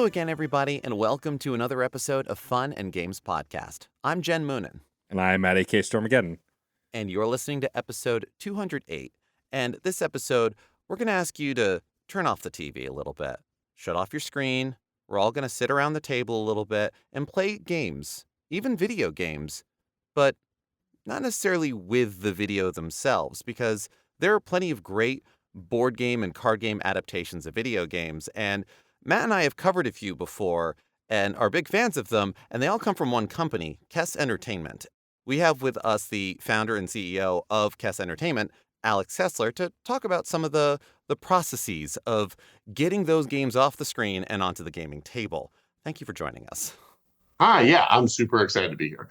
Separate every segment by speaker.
Speaker 1: Hello again, everybody, and welcome to another episode of Fun and Games Podcast. I'm Jen Moonen.
Speaker 2: And I'm at AK Stormageddon.
Speaker 1: And you're listening to episode 208. And this episode, we're going to ask you to turn off the TV a little bit. Shut off your screen. We're all going to sit around the table a little bit and play games, even video games, but not necessarily with the video themselves, because there are plenty of great board game and card game adaptations of video games, and Matt and I have covered a few before and are big fans of them, and they all come from one company, Kess Entertainment. We have with us the founder and CEO of Kess Entertainment, Alex Kessler, to talk about some of the processes of getting those games off the screen and onto the gaming table. Thank you for joining us.
Speaker 3: Hi, yeah, I'm super excited to be here.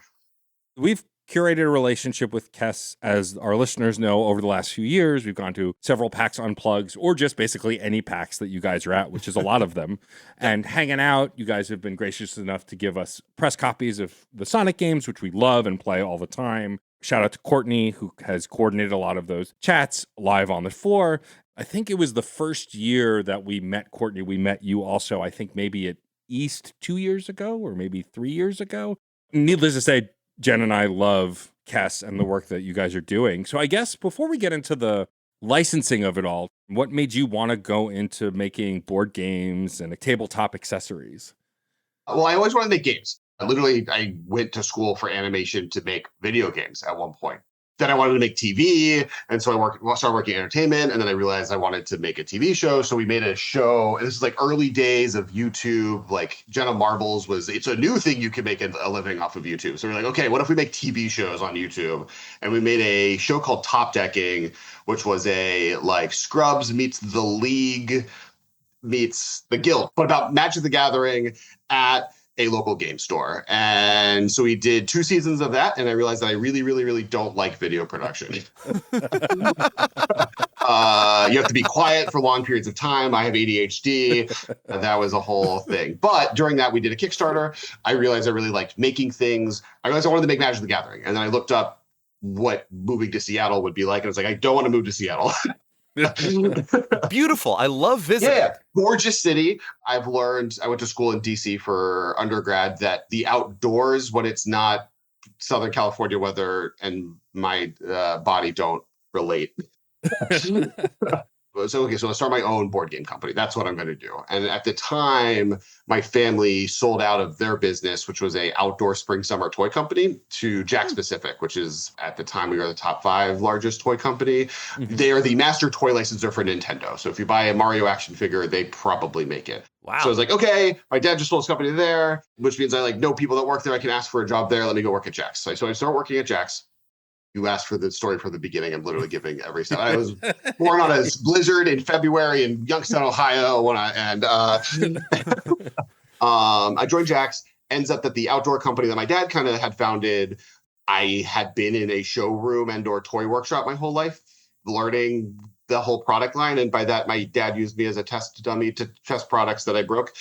Speaker 2: We've curated a relationship with Kess, as our listeners know, over the last few years. We've gone to several PAX Unplugs, or just basically any PAX that you guys are at, which is a lot of them, and hanging out. You guys have been gracious enough to give us press copies of the Sonic games, which we love and play all the time. Shout out to Courtney, who has coordinated a lot of those chats live on the floor. I think it was the first year that we met Courtney. We met you also, I think maybe at East 2 years ago, or maybe 3 years ago. Needless to say, Jen and I love Kess and the work that you guys are doing. So I guess before we get into the licensing of it all, what made you want to go into making board games and tabletop accessories?
Speaker 3: Well, I always wanted to make games. I went to school for animation to make video games at one point. Then I wanted to make TV, and so I started working in entertainment, and then I realized I wanted to make a TV show, so we made a show, and this is like early days of YouTube, like Jenna Marbles it's a new thing you can make a living off of YouTube. So we're like, okay, what if we make TV shows on YouTube? And we made a show called Top Decking, which was a like Scrubs meets The League meets The Guild, but about Magic the Gathering at a local game store. And so we did 2 seasons of that, and I realized that I really, really, really don't like video production. You have to be quiet for long periods of time. I have ADHD. That was a whole thing. But during that, we did a Kickstarter. I realized I really liked making things. I realized I wanted to make Magic the Gathering. And then I looked up what moving to Seattle would be like. And I was like, I don't want to move to Seattle.
Speaker 1: Beautiful. I love visiting.
Speaker 3: Yeah, gorgeous city. I've learned, I went to school in DC for undergrad, that the outdoors, when it's not Southern California weather and my body don't relate. So I start my own board game company. That's what I'm going to do. And at the time, my family sold out of their business, which was a outdoor spring summer toy company, to Jakks Pacific, which is at the time we were the top 5 largest toy company. Mm-hmm. They are the master toy licensor for Nintendo. So if you buy a Mario action figure, they probably make it.
Speaker 1: Wow.
Speaker 3: So I was like, okay, my dad just sold his company there, which means I know people that work there. I can ask for a job there. Let me go work at Jakks. So I started working at Jakks. You asked for the story from the beginning. I'm literally giving every step. I was born on a blizzard in February in Youngstown, Ohio. I joined Jakks. Ends up that the outdoor company that my dad kind of had founded, I had been in a showroom and/or toy workshop my whole life, learning the whole product line. And by that, my dad used me as a test dummy to test products that I broke.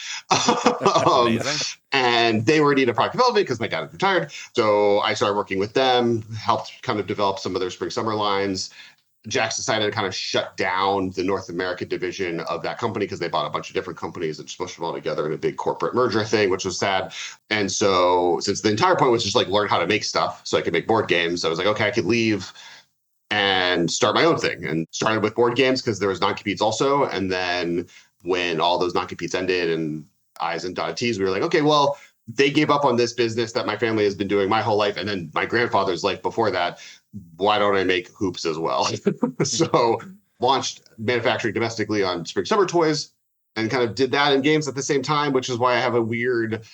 Speaker 3: And they were in need of product development because my dad had retired. So I started working with them, helped kind of develop some of their spring summer lines. Jakks decided to kind of shut down the North American division of that company because they bought a bunch of different companies and smushed them all together in a big corporate merger thing, which was sad. And so since the entire point was just like learn how to make stuff so I could make board games, I was like, okay, I could leave and start my own thing. And started with board games because there was non-competes also. And then when all those non-competes ended and I's and dotted T's, we were like, okay, well, they gave up on this business that my family has been doing my whole life. And then my grandfather's life before that. Why don't I make hoops as well? So launched manufacturing domestically on spring summer toys and kind of did that in games at the same time, which is why I have a weird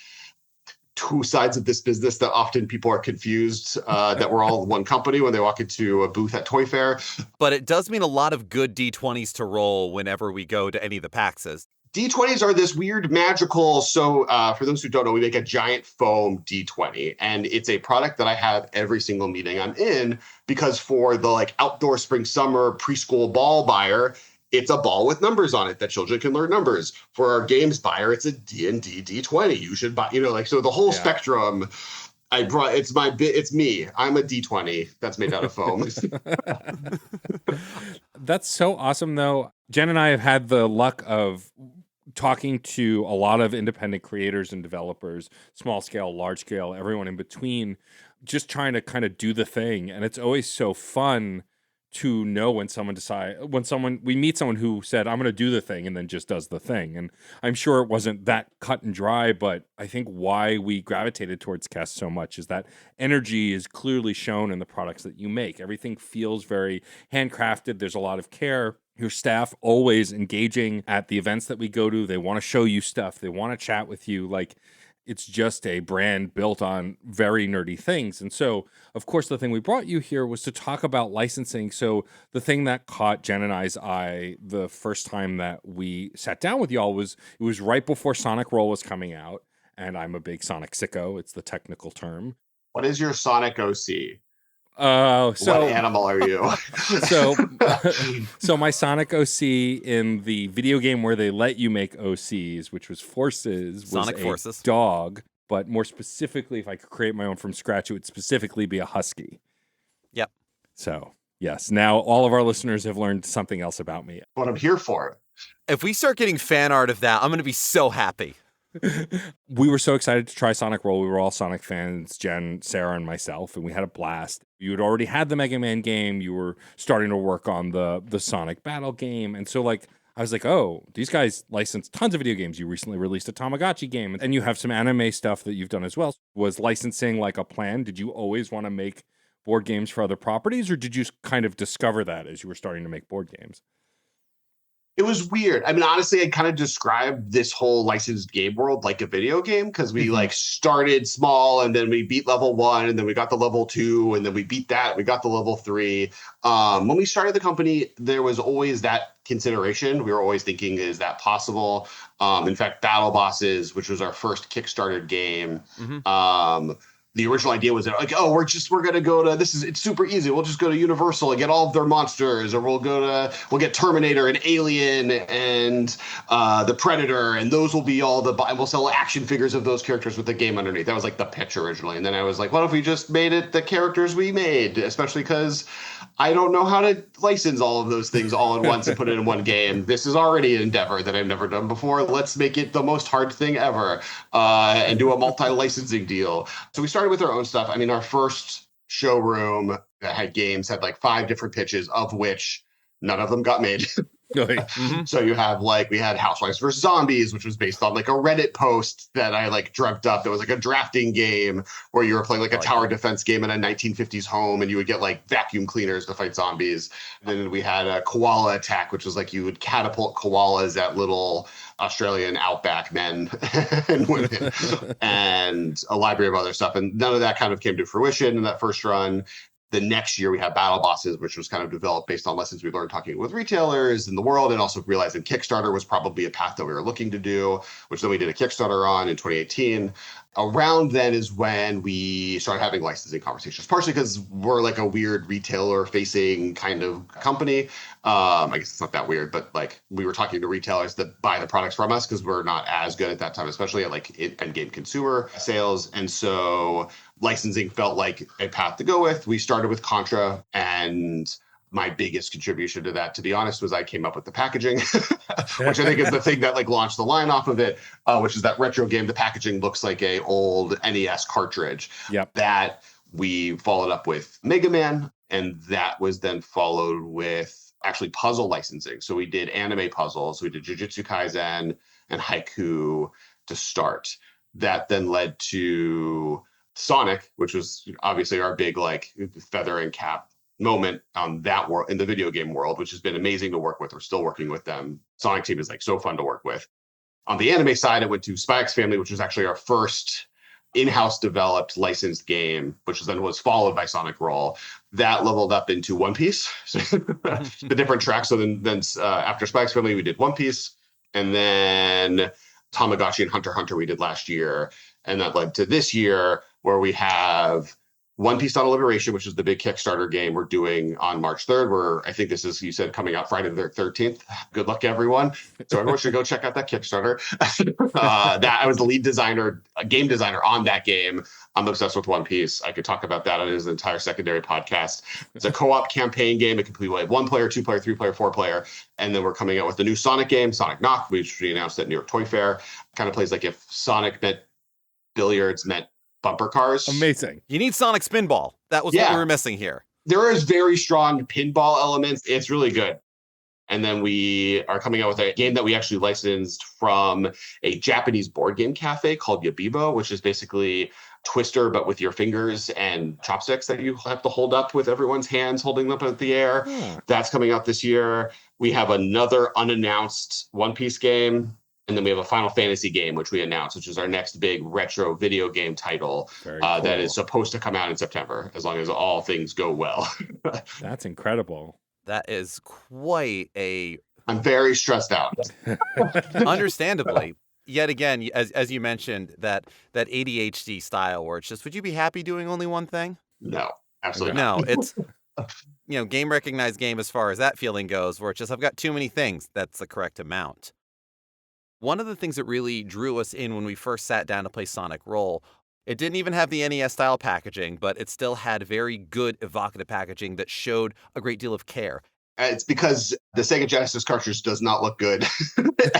Speaker 3: 2 sides of this business that often people are confused that we're all one company when they walk into a booth at Toy Fair.
Speaker 1: But it does mean a lot of good D20s to roll whenever we go to any of the PAXs.
Speaker 3: D20s are this weird magical, so for those who don't know, we make a giant foam D20, and it's a product that I have every single meeting I'm in, because for the like outdoor spring summer preschool ball buyer, it's a ball with numbers on it that children can learn numbers. For our games buyer, it's a D&D D20. You should buy, so the whole spectrum. It's me. I'm a D20 that's made out of foam.
Speaker 2: That's so awesome, though. Jen and I have had the luck of talking to a lot of independent creators and developers, small scale, large scale, everyone in between, just trying to kind of do the thing. And it's always so fun to know when we meet someone who said, I'm going to do the thing, and then just does the thing. And I'm sure it wasn't that cut and dry, but I think why we gravitated towards Kess so much is that energy is clearly shown in the products that you make. Everything feels very handcrafted. There's a lot of care. Your staff always engaging at the events that we go to. They want to show you stuff. They want to chat with you. Like, it's just a brand built on very nerdy things. And so, of course, the thing we brought you here was to talk about licensing. So the thing that caught Jen and I's eye the first time that we sat down with y'all was, it was right before Sonic Roll was coming out. And I'm a big Sonic sicko. It's the technical term.
Speaker 3: What is your Sonic OC?
Speaker 2: What
Speaker 3: animal are you?
Speaker 2: So my Sonic OC in the video game where they let you make OCs, which was Forces, was
Speaker 1: Sonic
Speaker 2: a
Speaker 1: Forces.
Speaker 2: dog. But more specifically, if I could create my own from scratch, it would specifically be a husky.
Speaker 1: Yep.
Speaker 2: So yes, now all of our listeners have learned something else about me.
Speaker 3: What I'm here for.
Speaker 1: If we start getting fan art of that, I'm going to be so happy.
Speaker 2: We were so excited to try Sonic Roll. We were all Sonic fans, Jen, Sarah, and myself, and we had a blast. You had already had the Mega Man game. You were starting to work on the Sonic Battle game. And so, like, I was like, oh, these guys license tons of video games. You recently released a Tamagotchi game, and you have some anime stuff that you've done as well. Was licensing like a plan? Did you always want to make board games for other properties, or did you kind of discover that as you were starting to make board games?
Speaker 3: It was weird. I mean, honestly, I kind of described this whole licensed game world like a video game, because we like started small and then we beat level 1 and then we got the level 2 and then we beat that. We got the level 3. When we started the company, there was always that consideration. We were always thinking, is that possible? In fact, Battle Bosses, which was our first Kickstarter game, the original idea was that, like, oh, we're going to go to, it's super easy. We'll just go to Universal and get all of their monsters, or we'll get Terminator and Alien and the Predator, and those will be and we'll sell action figures of those characters with the game underneath. That was like the pitch originally. And then I was like, what if we just made it the characters we made, especially because I don't know how to license all of those things all at once and put it in one game. This is already an endeavor that I've never done before. Let's make it the most hard thing ever and do a multi-licensing deal. So we started with our own stuff. I mean, our first showroom that had games had like 5 different pitches, of which none of them got made. So you have we had Housewives vs. Zombies, which was based on like a Reddit post that I like dreamt up. That was like a drafting game where you were playing like a tower defense game in a 1950s home, and you would get like vacuum cleaners to fight zombies. And then we had a Koala Attack, which was like you would catapult koalas at little Australian outback men and women, and a library of other stuff. And none of that kind of came to fruition in that first run. The next year we had Battle Bosses, which was kind of developed based on lessons we learned talking with retailers in the world, and also realizing Kickstarter was probably a path that we were looking to do, which then we did a Kickstarter on in 2018. Around then is when we started having licensing conversations, partially because we're like a weird retailer-facing kind of company. I guess it's not that weird, but like we were talking to retailers that buy the products from us because we're not as good at that time, especially at like end-game consumer sales. And so licensing felt like a path to go with. We started with Contra, and my biggest contribution to that, to be honest, was I came up with the packaging, which I think is the thing that like launched the line off of it, which is that retro game. The packaging looks like a old NES cartridge.
Speaker 2: Yep.
Speaker 3: That we followed up with Mega Man, and that was then followed with actually puzzle licensing. So we did anime puzzles. We did Jujutsu Kaisen and Haiku to start. That then led to Sonic, which was obviously our big like feather and cap moment on that world, in the video game world, which has been amazing to work with. We're still working with them. Sonic team is like so fun to work with. On the anime side, it went to Spy X Family, which was actually our first in-house developed licensed game, which then was followed by Sonic Roll. That leveled up into One Piece. The different tracks. So then after Spy X Family, we did One Piece, and then Tamagotchi and Hunter x Hunter we did last year. And that led to this year, where we have One Piece Dawn of Liberation, which is the big Kickstarter game we're doing on March 3rd, where I think this is, you said, coming out Friday the 13th. Good luck, everyone. So everyone should go check out that Kickstarter. That I was the lead designer, game designer on that game. I'm obsessed with One Piece. I could talk about that on his entire secondary podcast. It's a co-op campaign game. It can play like 1 player, 2 player, 3 player, 4 player. And then we're coming out with the new Sonic game, Sonic Knock, which we announced at New York Toy Fair. Kind of plays like if Sonic meant billiards meant bumper cars.
Speaker 2: Amazing.
Speaker 1: You need Sonic Spinball. That was what we were missing here.
Speaker 3: There is very strong pinball elements. It's really good. And then we are coming out with a game that we actually licensed from a Japanese board game cafe called Yabibo, which is basically Twister, but with your fingers and chopsticks that you have to hold up with everyone's hands, holding them up in the air. That's coming out this year. We have another unannounced One Piece game. And then we have a Final Fantasy game, which we announced, which is our next big retro video game title that is supposed to come out in September, as long as all things go well.
Speaker 2: That's incredible.
Speaker 1: That is quite a...
Speaker 3: I'm very stressed out.
Speaker 1: Understandably. Yet again, as you mentioned, that ADHD style where it's just, would you be happy doing only one thing?
Speaker 3: No, absolutely not.
Speaker 1: No, it's, game recognized game as far as that feeling goes, where it's just, I've got too many things. That's the correct amount. One of the things that really drew us in when we first sat down to play Sonic Roll, it didn't even have the NES-style packaging, but it still had very good evocative packaging that showed a great deal of care.
Speaker 3: It's because the Sega Genesis cartridge does not look good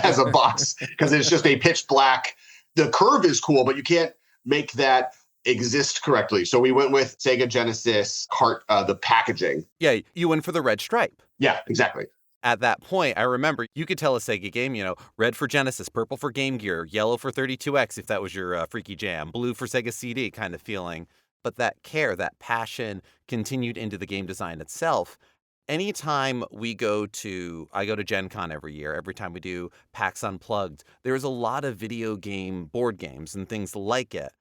Speaker 3: as a box, because it's just a pitch black. The curve is cool, but you can't make that exist correctly. So we went with Sega Genesis the packaging.
Speaker 1: Yeah, you went for the red stripe.
Speaker 3: Yeah, exactly.
Speaker 1: At that point, I remember you could tell a Sega game, red for Genesis, purple for Game Gear, yellow for 32X if that was your freaky jam, blue for Sega CD kind of feeling. But that care, that passion continued into the game design itself. Anytime I go to Gen Con every year, every time we do PAX Unplugged, there's a lot of video game board games and things like it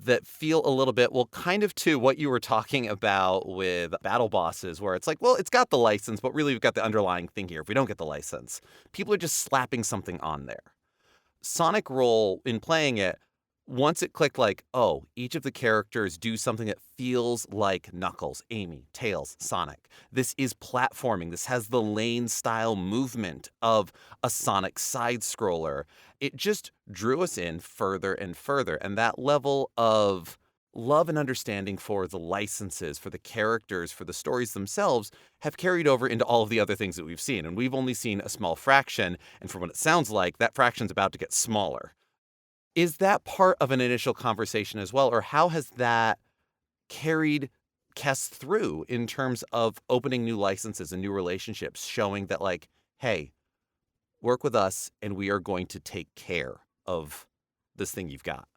Speaker 1: that feel a little bit, kind of to what you were talking about with battle bosses, where it's like, well, it's got the license, but really we've got the underlying thing here. If we don't get the license, people are just slapping something on there. Sonic Roll, in playing it, once it clicked like, oh, each of the characters do something that feels like Knuckles, Amy, Tails, Sonic. This is platforming. This has the lane-style movement of a Sonic side-scroller. It just drew us in further and further. And that level of love and understanding for the licenses, for the characters, for the stories themselves have carried over into all of the other things that we've seen. And we've only seen a small fraction. And from what it sounds like, that fraction's about to get smaller. Is that part of an initial conversation as well? Or how has that carried Kess through in terms of opening new licenses and new relationships, showing that like, hey, work with us and we are going to take care of this thing you've got?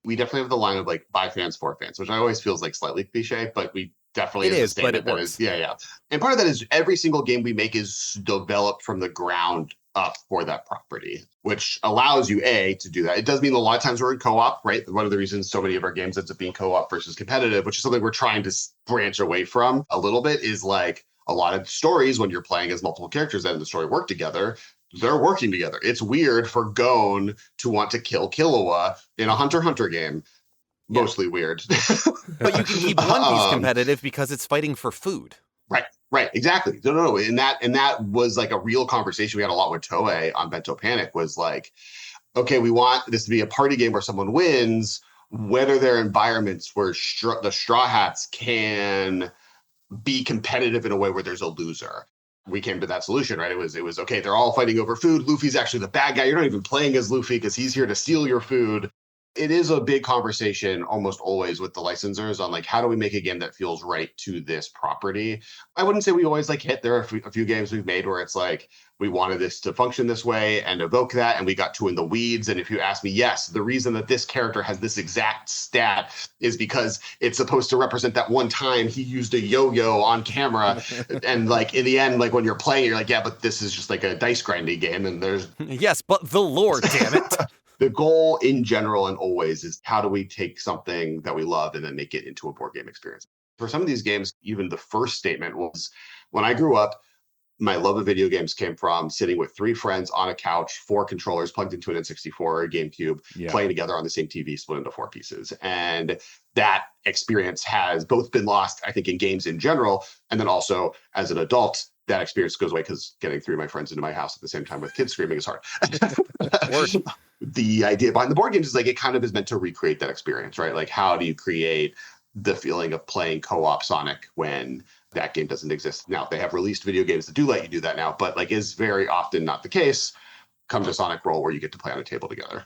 Speaker 3: We definitely have the line of like by fans for fans, which I always feels like slightly cliche, but we definitely
Speaker 1: it is, but it
Speaker 3: that
Speaker 1: works.
Speaker 3: Is, yeah. And part of that is every single game we make is developed from the ground up for that property, which allows you to do that. It does mean a lot of times we're in co-op, right? One of the reasons so many of our games ends up being co-op versus competitive, which is something we're trying to branch away from a little bit, is like a lot of stories when you're playing as multiple characters that in the story work together, they're working together. It's weird for Gon to want to kill Killua in a Hunter x Hunter game. Mostly weird.
Speaker 1: But you can keep One Piece competitive because it's fighting for food.
Speaker 3: Right, exactly. No. And that was like a real conversation we had a lot with Toei on Bento Panic, was like, okay, we want this to be a party game where someone wins. When are there environments where the Straw Hats can be competitive in a way where there's a loser? We came to that solution, right? It was okay, they're all fighting over food. Luffy's actually the bad guy. You're not even playing as Luffy because he's here to steal your food. It is a big conversation almost always with the licensors on like, how do we make a game that feels right to this property? I wouldn't say we always like hit. There are a few games we've made where it's like, we wanted this to function this way and evoke that, and we got too in the weeds. And if you ask me, yes, the reason that this character has this exact stat is because it's supposed to represent that one time he used a yo-yo on camera. And like in the end, like when you're playing, you're like, yeah, but this is just like a dice grinding game. And there's
Speaker 1: yes, but the lore, damn it.
Speaker 3: The goal in general and always is how do we take something that we love and then make it into a board game experience? For some of these games, even the first statement was, when I grew up, My love of video games came from sitting with 3 friends on a couch, 4 controllers plugged into an N64 or a GameCube,
Speaker 2: Yeah.
Speaker 3: playing together on the same TV, split into 4 pieces. And that experience has both been lost, I think, in games in general, and then also as an adult, that experience goes away because getting 3 of my friends into my house at the same time with kids screaming is hard. The idea behind the board games is like it kind of is meant to recreate that experience, right? Like, how do you create the feeling of playing co-op Sonic when that game doesn't exist? Now, they have released video games that do let you do that now, but like is very often not the case. Come to Sonic Roll where you get to play on a table together.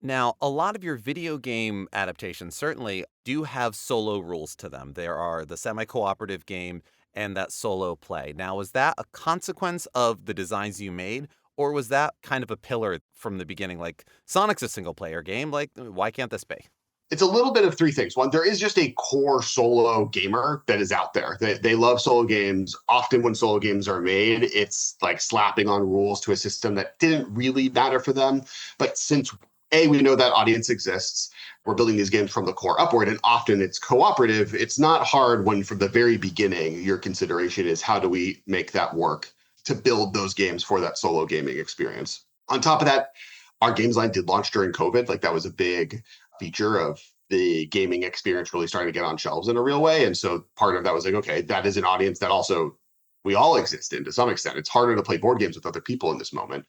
Speaker 1: Now, a lot of your video game adaptations certainly do have solo rules to them. There are the semi-cooperative game and that solo play. Now, was that a consequence of the designs you made, or was that kind of a pillar from the beginning? Like, Sonic's a single-player game. Like, why can't this be?
Speaker 3: It's a little bit of 3 things. One, there is just a core solo gamer that is out there. They love solo games. Often when solo games are made, it's like slapping on rules to a system that didn't really matter for them. But since we know that audience exists, we're building these games from the core upward, and often it's cooperative. It's not hard when from the very beginning, your consideration is how do we make that work to build those games for that solo gaming experience. On top of that, our games line did launch during COVID. Like that was a big feature of the gaming experience really starting to get on shelves in a real way. And so part of that was like, okay, that is an audience that also we all exist in to some extent. It's harder to play board games with other people in this moment.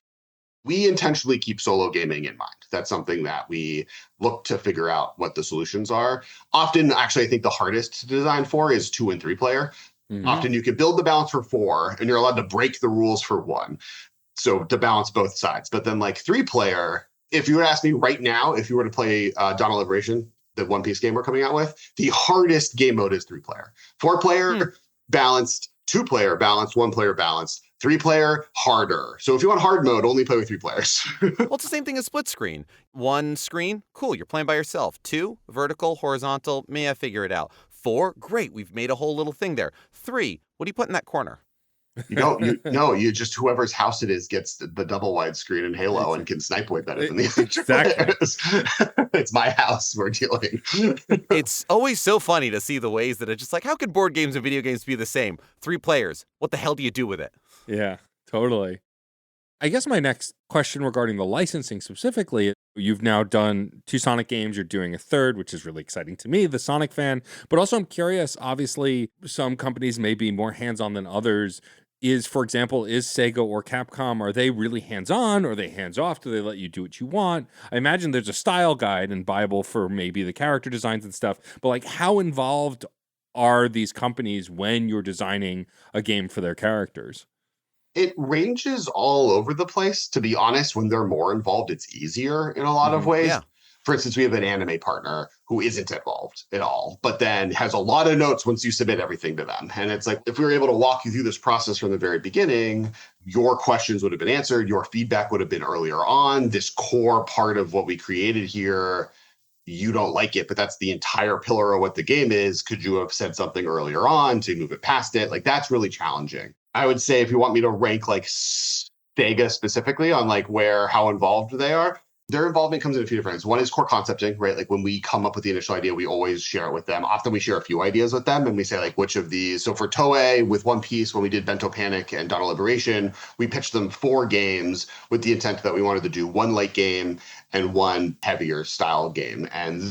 Speaker 3: We intentionally keep solo gaming in mind. That's something that we look to figure out what the solutions are. Often, actually, I think the hardest to design for is 2 and 3 player. Mm-hmm. Often you can build the balance for 4 and you're allowed to break the rules for 1. So to balance both sides. But then like 3 player, if you were to ask me right now, if you were to play Dawn of Liberation, the One Piece game we're coming out with, the hardest game mode is 3 player. 4 player, balanced. 2 player, balanced. 1 player, balanced. 3 player, harder. So if you want hard mode, only play with 3 players.
Speaker 1: Well, it's the same thing as split screen. 1 screen, cool, you're playing by yourself. 2, vertical, horizontal, may I figure it out. 4, great, we've made a whole little thing there. 3, what do you put in that corner?
Speaker 3: You just whoever's house it is gets the double wide screen in Halo and can snipe way better than the other players. It's my house we're dealing.
Speaker 1: It's always so funny to see the ways that it's just like, how can board games and video games be the same? 3 players, what the hell do you do with it?
Speaker 2: Yeah, totally. I guess my next question regarding the licensing specifically, you've now done 2 Sonic games, you're doing a 3rd, which is really exciting to me, the Sonic fan. But also I'm curious, obviously, some companies may be more hands-on than others. For example, is Sega or Capcom, are they really hands-on or are they hands-off? Do they let you do what you want? I imagine there's a style guide and Bible for maybe the character designs and stuff, but like how involved are these companies when you're designing a game for their characters?
Speaker 3: It ranges all over the place. To be honest, when they're more involved, it's easier in a lot of ways.
Speaker 1: Yeah.
Speaker 3: For instance, we have an anime partner who isn't involved at all, but then has a lot of notes once you submit everything to them. And it's like, if we were able to walk you through this process from the very beginning, your questions would have been answered. Your feedback would have been earlier on. This core part of what we created here, you don't like it, but that's the entire pillar of what the game is. Could you have said something earlier on to move it past it? Like, that's really challenging. I would say if you want me to rank like Sega specifically on like how involved they are, their involvement comes in a few different ways. One is core concepting, right? Like when we come up with the initial idea, we always share it with them. Often we share a few ideas with them and we say like, which of these? So for Toei with One Piece, when we did Bento Panic and Dawn of Liberation, we pitched them 4 games with the intent that we wanted to do 1 light game and 1 heavier style game. And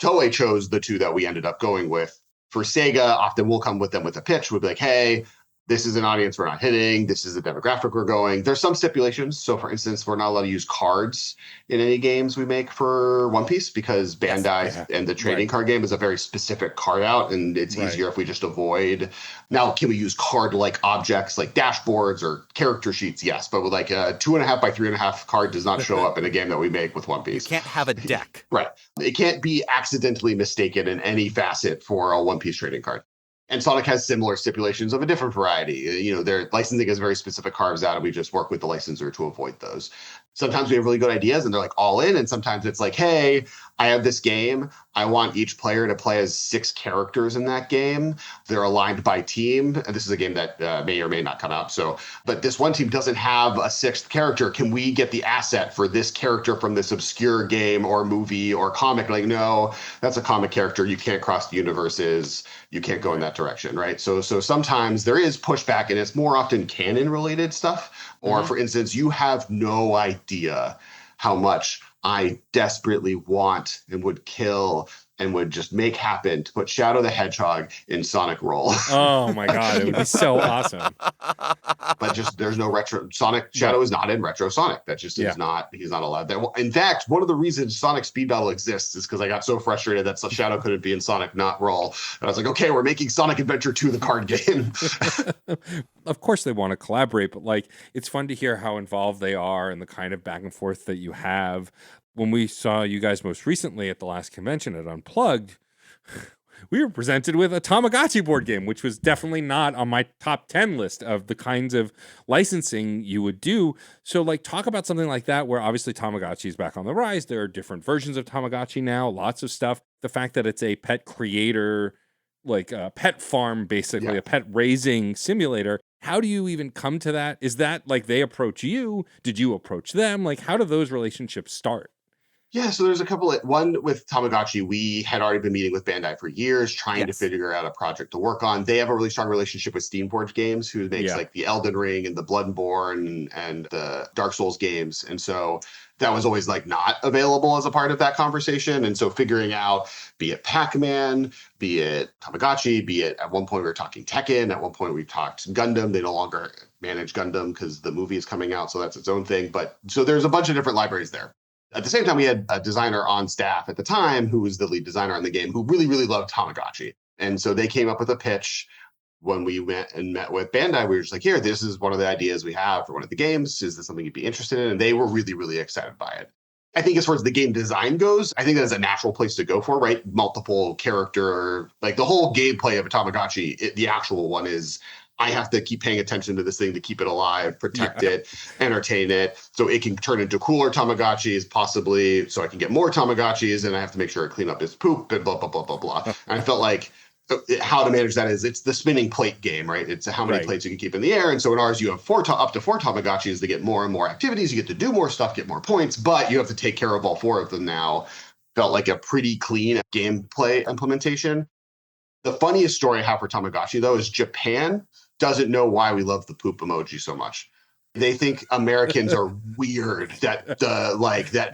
Speaker 3: Toei chose the 2 that we ended up going with. For Sega, often we'll come with them with a pitch. We'll be like, hey, this is an audience we're not hitting. This is the demographic we're going. There's some stipulations. So for instance, we're not allowed to use cards in any games we make for One Piece because Bandai and the trading card game is a very specific card out and it's easier if we just avoid. Now, can we use card-like objects like dashboards or character sheets? Yes, but with like a 2.5 by 3.5 card does not show up in a game that we make with One Piece.
Speaker 1: You can't have a deck.
Speaker 3: Right. It can't be accidentally mistaken in any facet for a One Piece trading card. And Sonic has similar stipulations of a different variety. You know, their licensing has very specific carves out, and we just work with the licensor to avoid those. sometimes we have really good ideas and they're like all in. And sometimes it's like, hey, I have this game. I want each player to play as 6 characters in that game. They're aligned by team. And this is a game that may or may not come out. So, but this one team doesn't have a 6th character. Can we get the asset for this character from this obscure game or movie or comic? Like, no, that's a comic character. You can't cross the universes. You can't go in that direction, right? So sometimes there is pushback, and it's more often canon related stuff. Or for instance, you have no idea how much I desperately want and would kill and would just make happen to put Shadow the Hedgehog in Sonic Roll.
Speaker 2: Oh my God, it would be so awesome.
Speaker 3: But just there's no retro Sonic Shadow is not in Retro Sonic. That just is not, he's not allowed there. Well, in fact, one of the reasons Sonic Speed Battle exists is because I got so frustrated that Shadow couldn't be in Sonic not Roll. And I was like, okay, we're making Sonic Adventure 2 the card game.
Speaker 2: Of course they want to collaborate, but like it's fun to hear how involved they are and the kind of back and forth that you have. When we saw you guys most recently at the last convention at Unplugged, we were presented with a Tamagotchi board game, which was definitely not on my top 10 list of the kinds of licensing you would do. So like talk about something like that, where obviously Tamagotchi is back on the rise. There are different versions of Tamagotchi now, lots of stuff. The fact that it's a pet creator, like a pet farm, basically a pet raising simulator. How do you even come to that? Is that like they approach you? Did you approach them? Like how do those relationships start?
Speaker 3: Yeah, so there's a couple one with Tamagotchi, we had already been meeting with Bandai for years, trying to figure out a project to work on. They have a really strong relationship with Steamforged Games, who makes like the Elden Ring and the Bloodborne and the Dark Souls games. And so that was always like not available as a part of that conversation. And so figuring out, be it Pac-Man, be it Tamagotchi, be it at one point we were talking Tekken, at one point we talked Gundam. They no longer manage Gundam because the movie is coming out, so that's its own thing. But so there's a bunch of different libraries there. At the same time, we had a designer on staff at the time who was the lead designer on the game who really, really loved Tamagotchi. And so they came up with a pitch. When we went and met with Bandai, we were just like, here, this is one of the ideas we have for one of the games. Is this something you'd be interested in? And they were really, really excited by it. I think as far as the game design goes, I think that's a natural place to go for, right? Multiple character, like the whole gameplay of a Tamagotchi, the actual one is, I have to keep paying attention to this thing to keep it alive, protect it, entertain it, so it can turn into cooler Tamagotchis, possibly, so I can get more Tamagotchis, and I have to make sure I clean up its poop, and blah, blah, blah, blah, blah. And I felt like how to manage that is it's the spinning plate game, right? It's how many plates you can keep in the air. And so in ours, you have up to 4 Tamagotchis to get more and more activities. You get to do more stuff, get more points, but you have to take care of all 4 of them now. Felt like a pretty clean gameplay implementation. The funniest story I have for Tamagotchi, though, is Japan doesn't know why we love the poop emoji so much. They think Americans are weird that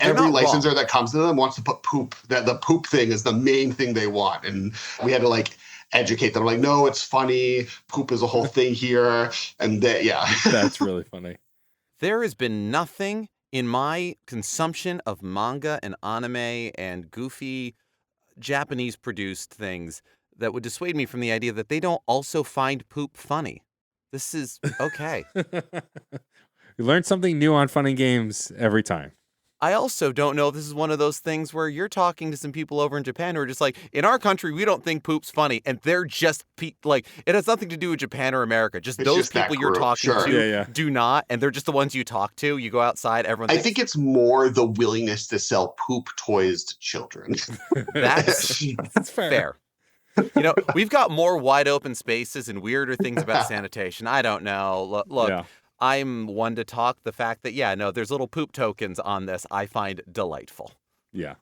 Speaker 3: every licensor that comes to them wants to put poop, that the poop thing is the main thing they want. And we had to like educate them. Like, no, it's funny. Poop is a whole thing here. And
Speaker 2: That's really funny.
Speaker 1: There has been nothing in my consumption of manga and anime and goofy Japanese produced things that would dissuade me from the idea that they don't also find poop funny. This is okay.
Speaker 2: You learn something new on Fun and Games every time.
Speaker 1: I also don't know if this is one of those things where you're talking to some people over in Japan who are just like, in our country, we don't think poop's funny. And they're just like, it has nothing to do with Japan or America. It's those just people you're talking to do not. And they're just the ones you talk to. You go outside, everyone
Speaker 3: I think it's more the willingness to sell poop toys to children.
Speaker 1: That's fair. You know, we've got more wide open spaces and weirder things about sanitation. I don't know. Look, I'm one to talk the fact that, there's little poop tokens on this. I find delightful.
Speaker 2: Yeah.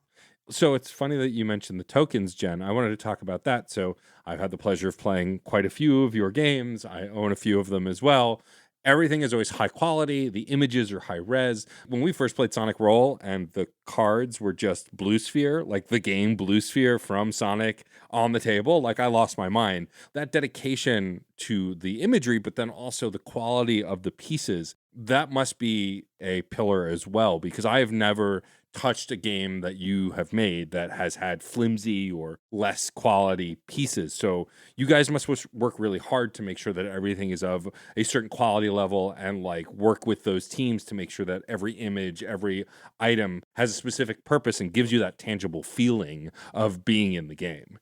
Speaker 2: So it's funny that you mentioned the tokens, Jen. I wanted to talk about that. So I've had the pleasure of playing quite a few of your games. I own a few of them as well. Everything is always high quality. The images are high res. When we first played Sonic Roll and the cards were just Blue Sphere, like the game Blue Sphere from Sonic on the table, like I lost my mind. That dedication to the imagery, but then also the quality of the pieces, that must be a pillar as well, because I have never touched a game that you have made that has had flimsy or less quality pieces. So you guys must work really hard to make sure that everything is of a certain quality level and like work with those teams to make sure that every image, every item has a specific purpose and gives you that tangible feeling of being in the game.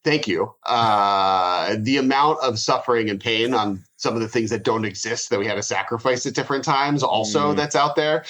Speaker 3: Thank you. The amount of suffering and pain on some of the things that don't exist that we had to sacrifice at different times also that's out there.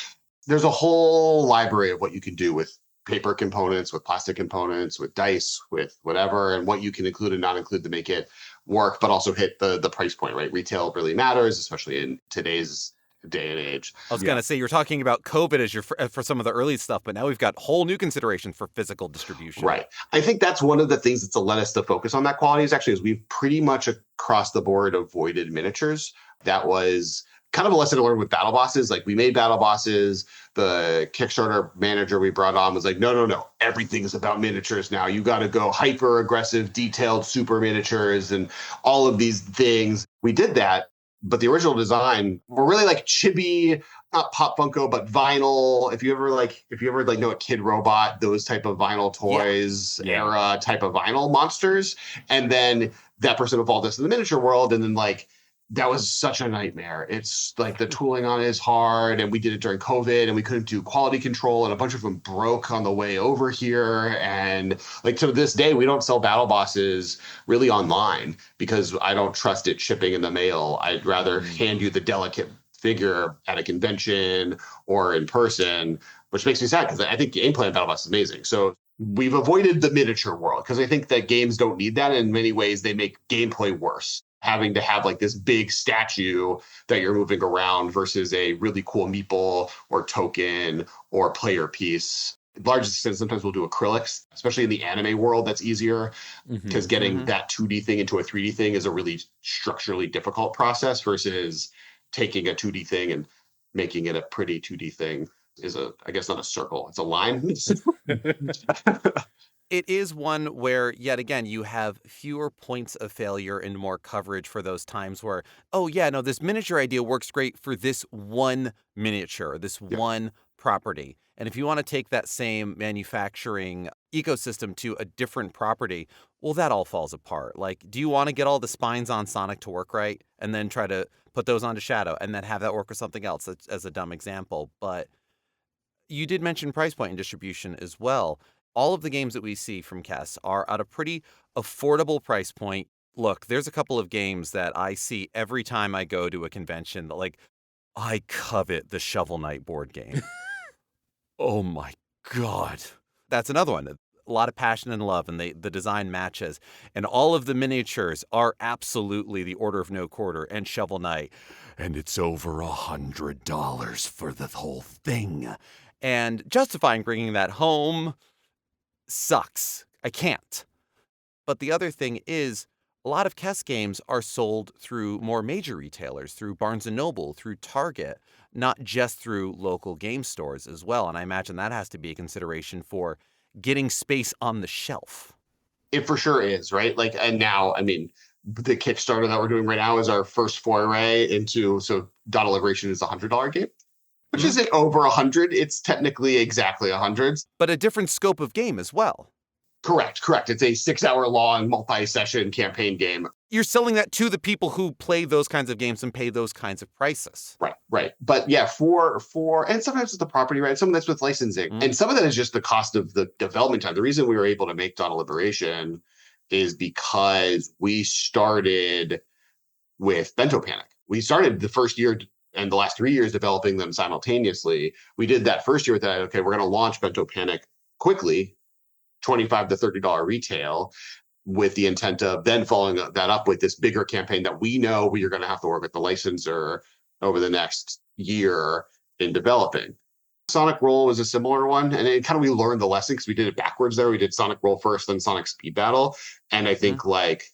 Speaker 3: there's a whole library of what you can do with paper components, with plastic components, with dice, with whatever, and what you can include and not include to make it work, but also hit the price point, right? Retail really matters, especially in today's day and age.
Speaker 1: I was going to say, you're talking about COVID as for some of the early stuff, but now we've got whole new considerations for physical distribution.
Speaker 3: Right. I think that's one of the things that's led us to focus on that quality is we've pretty much across the board avoided miniatures. That was kind of a lesson to learn with battle bosses. Like, we made battle bosses. The Kickstarter manager we brought on was like, no, everything is about miniatures now. You got to go hyper aggressive, detailed, super miniatures and all of these things. We did that. But the original design were really like chibi, not pop Funko, but vinyl. If you ever know a Kid Robot, those type of vinyl toys era type of vinyl monsters. And then that person evolved us in the miniature world. And then like, that was such a nightmare. It's like the tooling on it is hard, and we did it during COVID, and we couldn't do quality control, and a bunch of them broke on the way over here. And like, to this day, we don't sell battle bosses really online because I don't trust it shipping in the mail. I'd rather hand you the delicate figure at a convention or in person, which makes me sad because I think gameplay in battle boss is amazing. So we've avoided the miniature world because I think that games don't need that. In many ways, they make gameplay worse, having to have like this big statue that you're moving around versus a really cool meeple or token or player piece. Large extent, sometimes we'll do acrylics, especially in the anime world. That's easier because getting that 2D thing into a 3D thing is a really structurally difficult process versus taking a 2D thing and making it a pretty 2D thing is I guess not a circle, it's a line.
Speaker 1: It is one where, yet again, you have fewer points of failure and more coverage for those times where, oh yeah, no, this miniature idea works great for this one miniature, this one property. And if you want to take that same manufacturing ecosystem to a different property, well, that all falls apart. Like, do you want to get all the spines on Sonic to work right and then try to put those onto Shadow and then have that work with something else, as a dumb example? But you did mention price point and distribution as well. All of the games that we see from Kess are at a pretty affordable price point. Look, there's a couple of games that I see every time I go to a convention that, like, I covet the Shovel Knight board game. Oh my God. That's another one. A lot of passion and love, and the design matches. And all of the miniatures are absolutely the Order of No Quarter and Shovel Knight. And it's over $100 for the whole thing. And justifying bringing that home sucks. I can't. But the other thing is, a lot of Kess games are sold through more major retailers, through Barnes & Noble, through Target, not just through local game stores as well. And I imagine that has to be a consideration for getting space on the shelf.
Speaker 3: It for sure is, right? Like, and now, I mean, the Kickstarter that we're doing right now is our first foray into, so Data Liberation is a $100 game, which isn't over 100. It's technically exactly 100.
Speaker 1: But a different scope of game as well.
Speaker 3: Correct. It's a 6-hour long multi-session campaign game.
Speaker 1: You're selling that to the people who play those kinds of games and pay those kinds of prices.
Speaker 3: Right. But yeah, for and sometimes it's the property, right? Some of that's with licensing. And some of that is just the cost of the development time. The reason we were able to make Data Liberation is because we started with Bento Panic. We started the first year and the last 3 years developing them simultaneously. We did that first year with that, okay, we're going to launch Bento Panic quickly, $25 to $30 retail, with the intent of then following that up with this bigger campaign that we know we are going to have to work with the licensor over the next year in developing. Sonic Roll was a similar one, and it kind of, we learned the lesson because we did it backwards there. We did Sonic Roll first, then Sonic Speed Battle, and I think like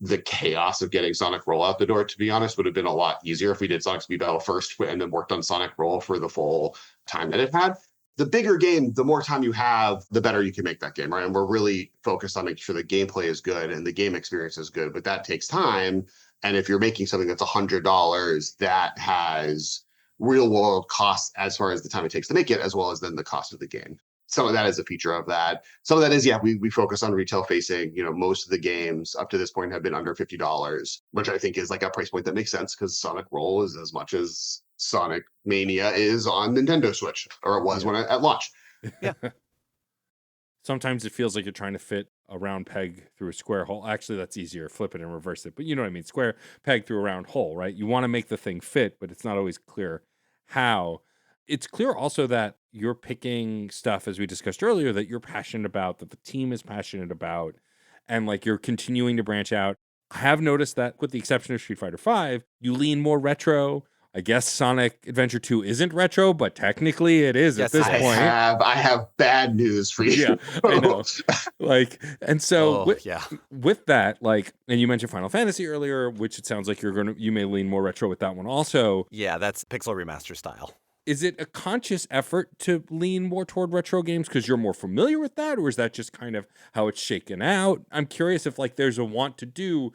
Speaker 3: the chaos of getting Sonic Roll out the door, to be honest, would have been a lot easier if we did Sonic Speed Battle first and then worked on Sonic Roll for the full time that it had. The bigger game, the more time you have, the better you can make that game, right? And we're really focused on making sure the gameplay is good and the game experience is good, but that takes time. And if you're making something that's $100, that has real world costs as far as the time it takes to make it, as well as then the cost of the game. Some of that is a feature of that. Some of that is, we focus on retail facing. Most of the games up to this point have been under $50, which I think is like a price point that makes sense because Sonic Roll is as much as Sonic Mania is on Nintendo Switch, or it was when at launch.
Speaker 1: Yeah.
Speaker 2: Sometimes it feels like you're trying to fit a round peg through a square hole. Actually, that's easier. Flip it and reverse it. But you know what I mean? Square peg through a round hole, right? You want to make the thing fit, but it's not always clear how. It's clear also that you're picking stuff, as we discussed earlier, that you're passionate about, that the team is passionate about, and like you're continuing to branch out. I have noticed that, with the exception of Street Fighter V, you lean more retro. I guess Sonic Adventure 2 isn't retro, but technically it is at
Speaker 1: Yes,
Speaker 2: this
Speaker 1: it
Speaker 3: I
Speaker 1: is.
Speaker 2: point.
Speaker 3: have bad news for you.
Speaker 2: Yeah, I know. Like, and so
Speaker 1: Oh, yeah.
Speaker 2: with that, like, and you mentioned Final Fantasy earlier, which it sounds like you may lean more retro with that one also.
Speaker 1: Yeah, that's pixel remaster style.
Speaker 2: Is it a conscious effort to lean more toward retro games because you're more familiar with that, or is that just kind of how it's shaken out? I'm curious if like there's a want to do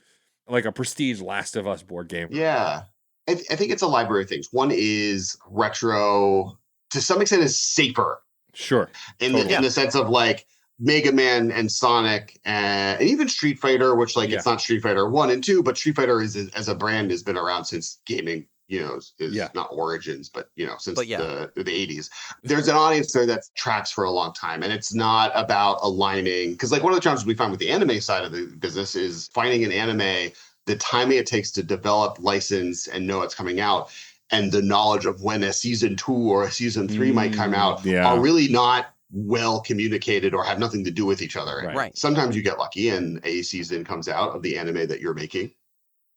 Speaker 2: like a prestige Last of Us board game.
Speaker 3: Yeah. I think it's a library of things. One is retro, to some extent, is safer
Speaker 2: Sure.
Speaker 3: in
Speaker 2: Totally.
Speaker 3: in the sense of like Mega Man and Sonic and even Street Fighter, which like it's not Street Fighter 1 and 2, but Street Fighter is as a brand has been around since gaming, is not origins, but since the 80s. There's an audience there that tracks for a long time, and it's not about aligning, because like one of the challenges we find with the anime side of the business is finding an anime, the timing it takes to develop, license, and know it's coming out, and the knowledge of when a season 2 or a season 3 might come out are really not well communicated or have nothing to do with each other.
Speaker 1: Right.
Speaker 3: Sometimes you get lucky and a season comes out of the anime that you're making.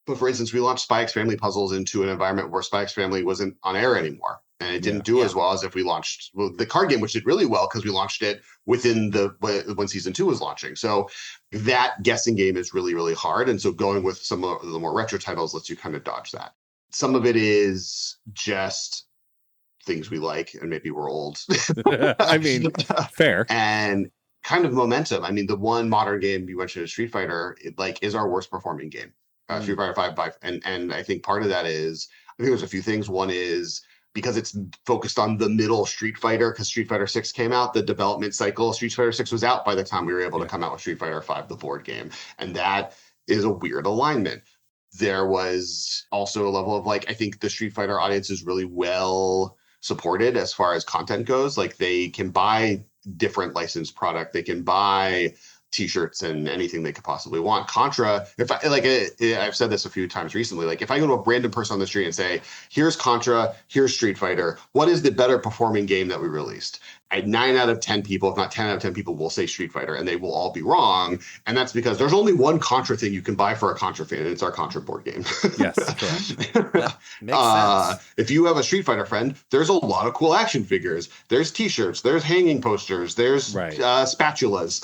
Speaker 3: But for instance, we launched Spy X Family Puzzles into an environment where Spy X Family wasn't on air anymore. And it didn't do as well as if we launched the card game, which did really well because we launched it within when season 2 was launching. So that guessing game is really, really hard. And so going with some of the more retro titles lets you kind of dodge that. Some of it is just things we like, and maybe we're old.
Speaker 2: I mean, fair.
Speaker 3: And kind of momentum. I mean, the one modern game you mentioned is Street Fighter, is our worst performing game. Street Fighter 5, and I think part of that is, I think there's a few things. One is because it's focused on the middle Street Fighter, because Street Fighter 6 came out, the development cycle, Street Fighter 6 was out by the time we were able to come out with Street Fighter 5, the board game. And that is a weird alignment. There was also a level of I think the Street Fighter audience is really well supported as far as content goes. Like they can buy different licensed product. They can buy t-shirts and anything they could possibly want. Contra, if I've said this a few times recently, if I go to a random person on the street and say, here's Contra, here's Street Fighter, what is the better performing game that we released? 9 out of 10 people, if not 10 out of 10 people, will say Street Fighter, and they will all be wrong. And that's because there's only one Contra thing you can buy for a Contra fan, and it's our Contra board game.
Speaker 2: Yes, correct.
Speaker 1: Makes sense.
Speaker 3: If you have a Street Fighter friend, there's a lot of cool action figures. There's t-shirts, there's hanging posters, there's spatulas.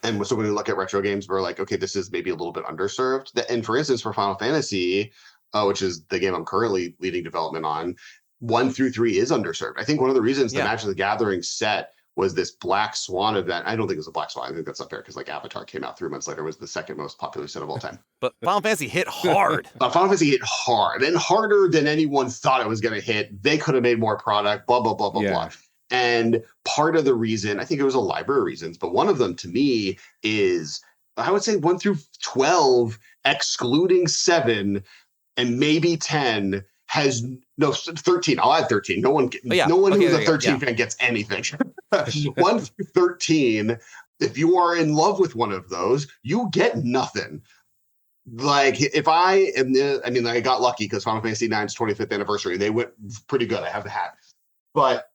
Speaker 3: And so when we look at retro games, we're like, okay, this is maybe a little bit underserved. And for instance, for Final Fantasy, which is the game I'm currently leading development on, 1 through 3 is underserved. I think one of the reasons the Magic the Gathering set was this Black Swan event. I don't think it was a Black Swan. I think that's not fair because Avatar came out 3 months later, was the second most popular set of all time.
Speaker 1: But Final Fantasy hit hard.
Speaker 3: Final Fantasy hit hard, and harder than anyone thought it was going to hit. They could have made more product, blah, blah, blah, blah, blah. And part of the reason, I think it was a library of reasons, but one of them to me is, I would say 1 through 12, excluding 7 and maybe 10, has 13. I'll add 13. No one who's a 13 fan gets anything. 1 through 13, if you are in love with one of those, you get nothing. If I got lucky because Final Fantasy IX's 25th anniversary, and they went pretty good. I have the hat, but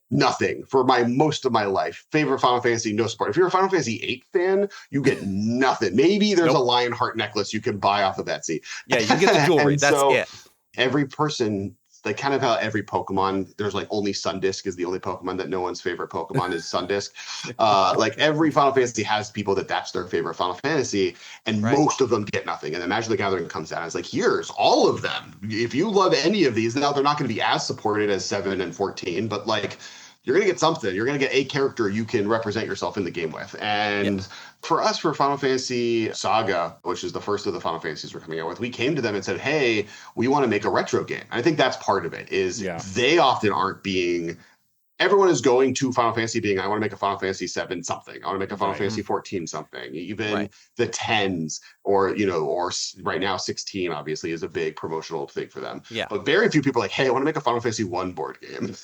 Speaker 3: nothing for most of my life. Favorite Final Fantasy, no support. If you're a Final Fantasy VIII fan, you get nothing. Maybe there's a Lionheart necklace you can buy off of Etsy.
Speaker 1: Yeah, you can get the jewelry. That's it.
Speaker 3: Every person, kind of how every Pokemon, there's only Sundisk is the only Pokemon that no one's favorite Pokemon is Sundisk. Every Final Fantasy has people that's their favorite Final Fantasy, and most of them get nothing. And then Magic the Gathering comes out and it's here's all of them. If you love any of these, now they're not going to be as supported as 7 and 14, but you're going to get something. You're going to get a character you can represent yourself in the game with. And for us, for Final Fantasy Saga, which is the first of the Final Fantasies we're coming out with, we came to them and said, hey, we want to make a retro game. And I think that's part of it, is they often aren't being... Everyone is going to Final Fantasy being, I want to make a Final Fantasy 7 something. I want to make a Final Fantasy 14 something. Even the 10s, or right now 16 obviously is a big promotional thing for them.
Speaker 1: Yeah.
Speaker 3: But very few people are hey, I want to make a Final Fantasy 1 board game.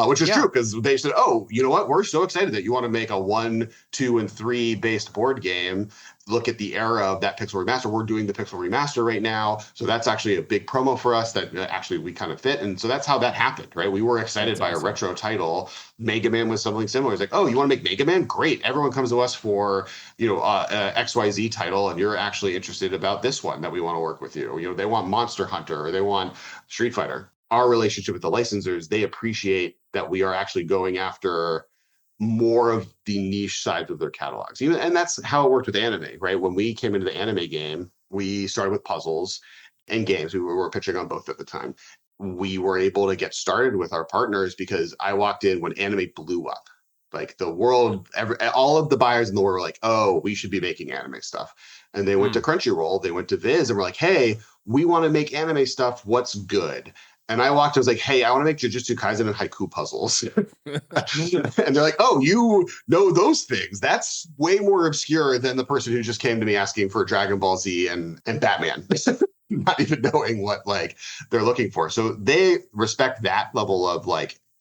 Speaker 3: Which is true, because they said, oh, you know what? We're so excited that you want to make a 1, 2, and 3 based board game. look at the era of that pixel remaster. We're doing the pixel remaster right now. So that's actually a big promo for us that actually we kind of fit. And so that's how that happened, right? We were excited by a retro title. Mega Man was something similar. It's like, oh, you want to make Mega Man? Great. Everyone comes to us for, XYZ title, and you're actually interested about this one that we want to work with you. They want Monster Hunter or they want Street Fighter. Our relationship with the licensors, they appreciate that we are actually going after more of the niche side of their catalogs. And that's how it worked with anime, right? When we came into the anime game, we started with puzzles and games. We were pitching on both at the time. We were able to get started with our partners because I walked in when anime blew up. Like the world, all of the buyers in the world were like, oh, we should be making anime stuff. And they went to Crunchyroll, they went to Viz, and were like, hey, we want to make anime stuff. What's good? And I walked, I was like, hey, I want to make Jujutsu Kaisen and haiku puzzles. And they're like, oh, you know those things. That's way more obscure than the person who just came to me asking for Dragon Ball Z and Batman, not even knowing what they're looking for. So they respect that level of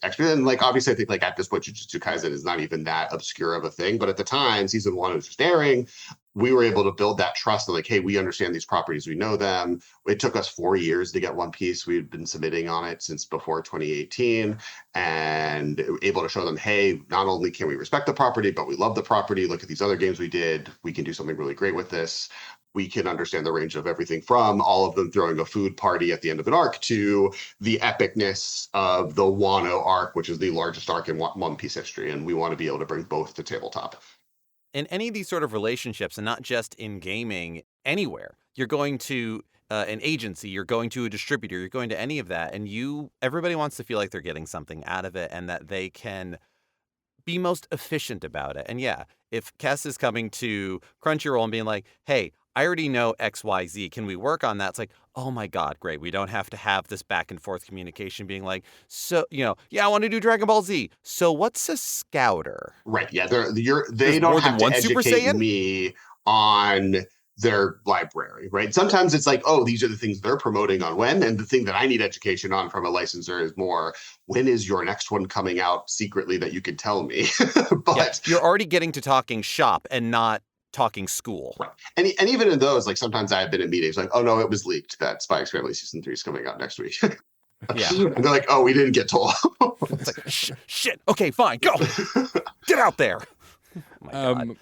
Speaker 3: expert. And obviously I think at this point, Jujutsu Kaisen is not even that obscure of a thing. But at the time, season 1 was just airing. We were able to build that trust of hey, we understand these properties, we know them. It took us 4 years to get One Piece. We'd been submitting on it since before 2018 and able to show them, hey, not only can we respect the property, but we love the property. Look at these other games we did. We can do something really great with this. We can understand the range of everything from all of them throwing a food party at the end of an arc to the epicness of the Wano arc, which is the largest arc in One Piece history. And we want to be able to bring both to tabletop.
Speaker 1: In any of these sort of relationships, and not just in gaming, anywhere, you're going to an agency, you're going to a distributor, you're going to any of that, and everybody wants to feel like they're getting something out of it and that they can be most efficient about it. And yeah, if Kess is coming to Crunchyroll and being like, hey, I already know XYZ, can we work on that? It's like, oh my God, great. We don't have to have this back and forth communication being like, so, I want to do Dragon Ball Z. So what's a scouter?
Speaker 3: Right. Yeah. They don't have to educate me on their library, right? Sometimes it's like, oh, these are the things they're promoting on when. And the thing that I need education on from a licensor is more, when is your next one coming out secretly that you can tell me? But
Speaker 1: you're already getting to talking shop and not talking school.
Speaker 3: Right. And even in those, sometimes I've been in meetings like, oh no, it was leaked that Spy X Family season 3 is coming out next week.
Speaker 1: Yeah.
Speaker 3: And they're like, oh, we didn't get told.
Speaker 1: It's like, shit. Okay, fine. Go. Get out there. Oh my God.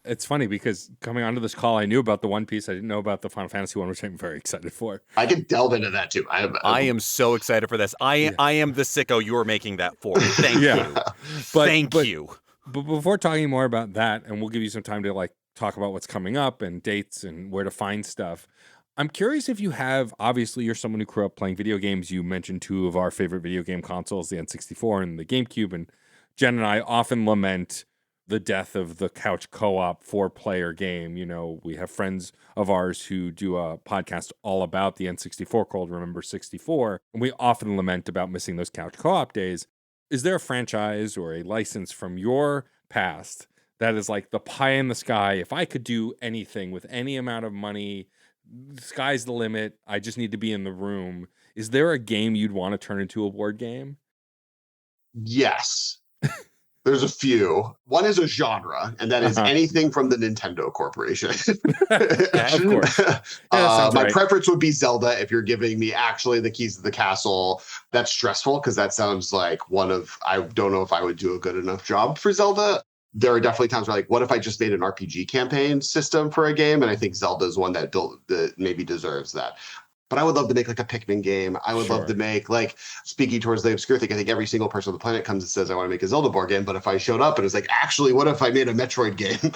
Speaker 2: It's funny because coming onto this call, I knew about the One Piece. I didn't know about the Final Fantasy one, which I'm very excited for.
Speaker 3: I could delve into that too.
Speaker 1: I am so excited for this. I am the sicko you are making that for. Thank you. Thank you.
Speaker 2: But before talking more about that, and we'll give you some time to talk about what's coming up and dates and where to find stuff. I'm curious if you have, obviously you're someone who grew up playing video games. You mentioned 2 of our favorite video game consoles, the N64 and the GameCube. And Jen and I often lament the death of the couch co-op 4-player game. We have friends of ours who do a podcast all about the N64 called Remember 64. And we often lament about missing those couch co-op days. Is there a franchise or a license from your past that is the pie in the sky? If I could do anything with any amount of money, the sky's the limit. I just need to be in the room. Is there a game you'd want to turn into a board game?
Speaker 3: Yes. There's a few. One is a genre, and that is anything from the Nintendo Corporation.
Speaker 2: Of course.
Speaker 3: My preference would be Zelda. If you're giving me actually the keys to the castle, that's stressful because that sounds like I don't know if I would do a good enough job for Zelda. There are definitely times where what if I just made an RPG campaign system for a game? And I think Zelda is one that maybe deserves that. But I would love to make a Pikmin game. I would love to make speaking towards the obscure thing. I think every single person on the planet comes and says, I want to make a Zelda board game. But if I showed up and it was actually, what if I made a Metroid game?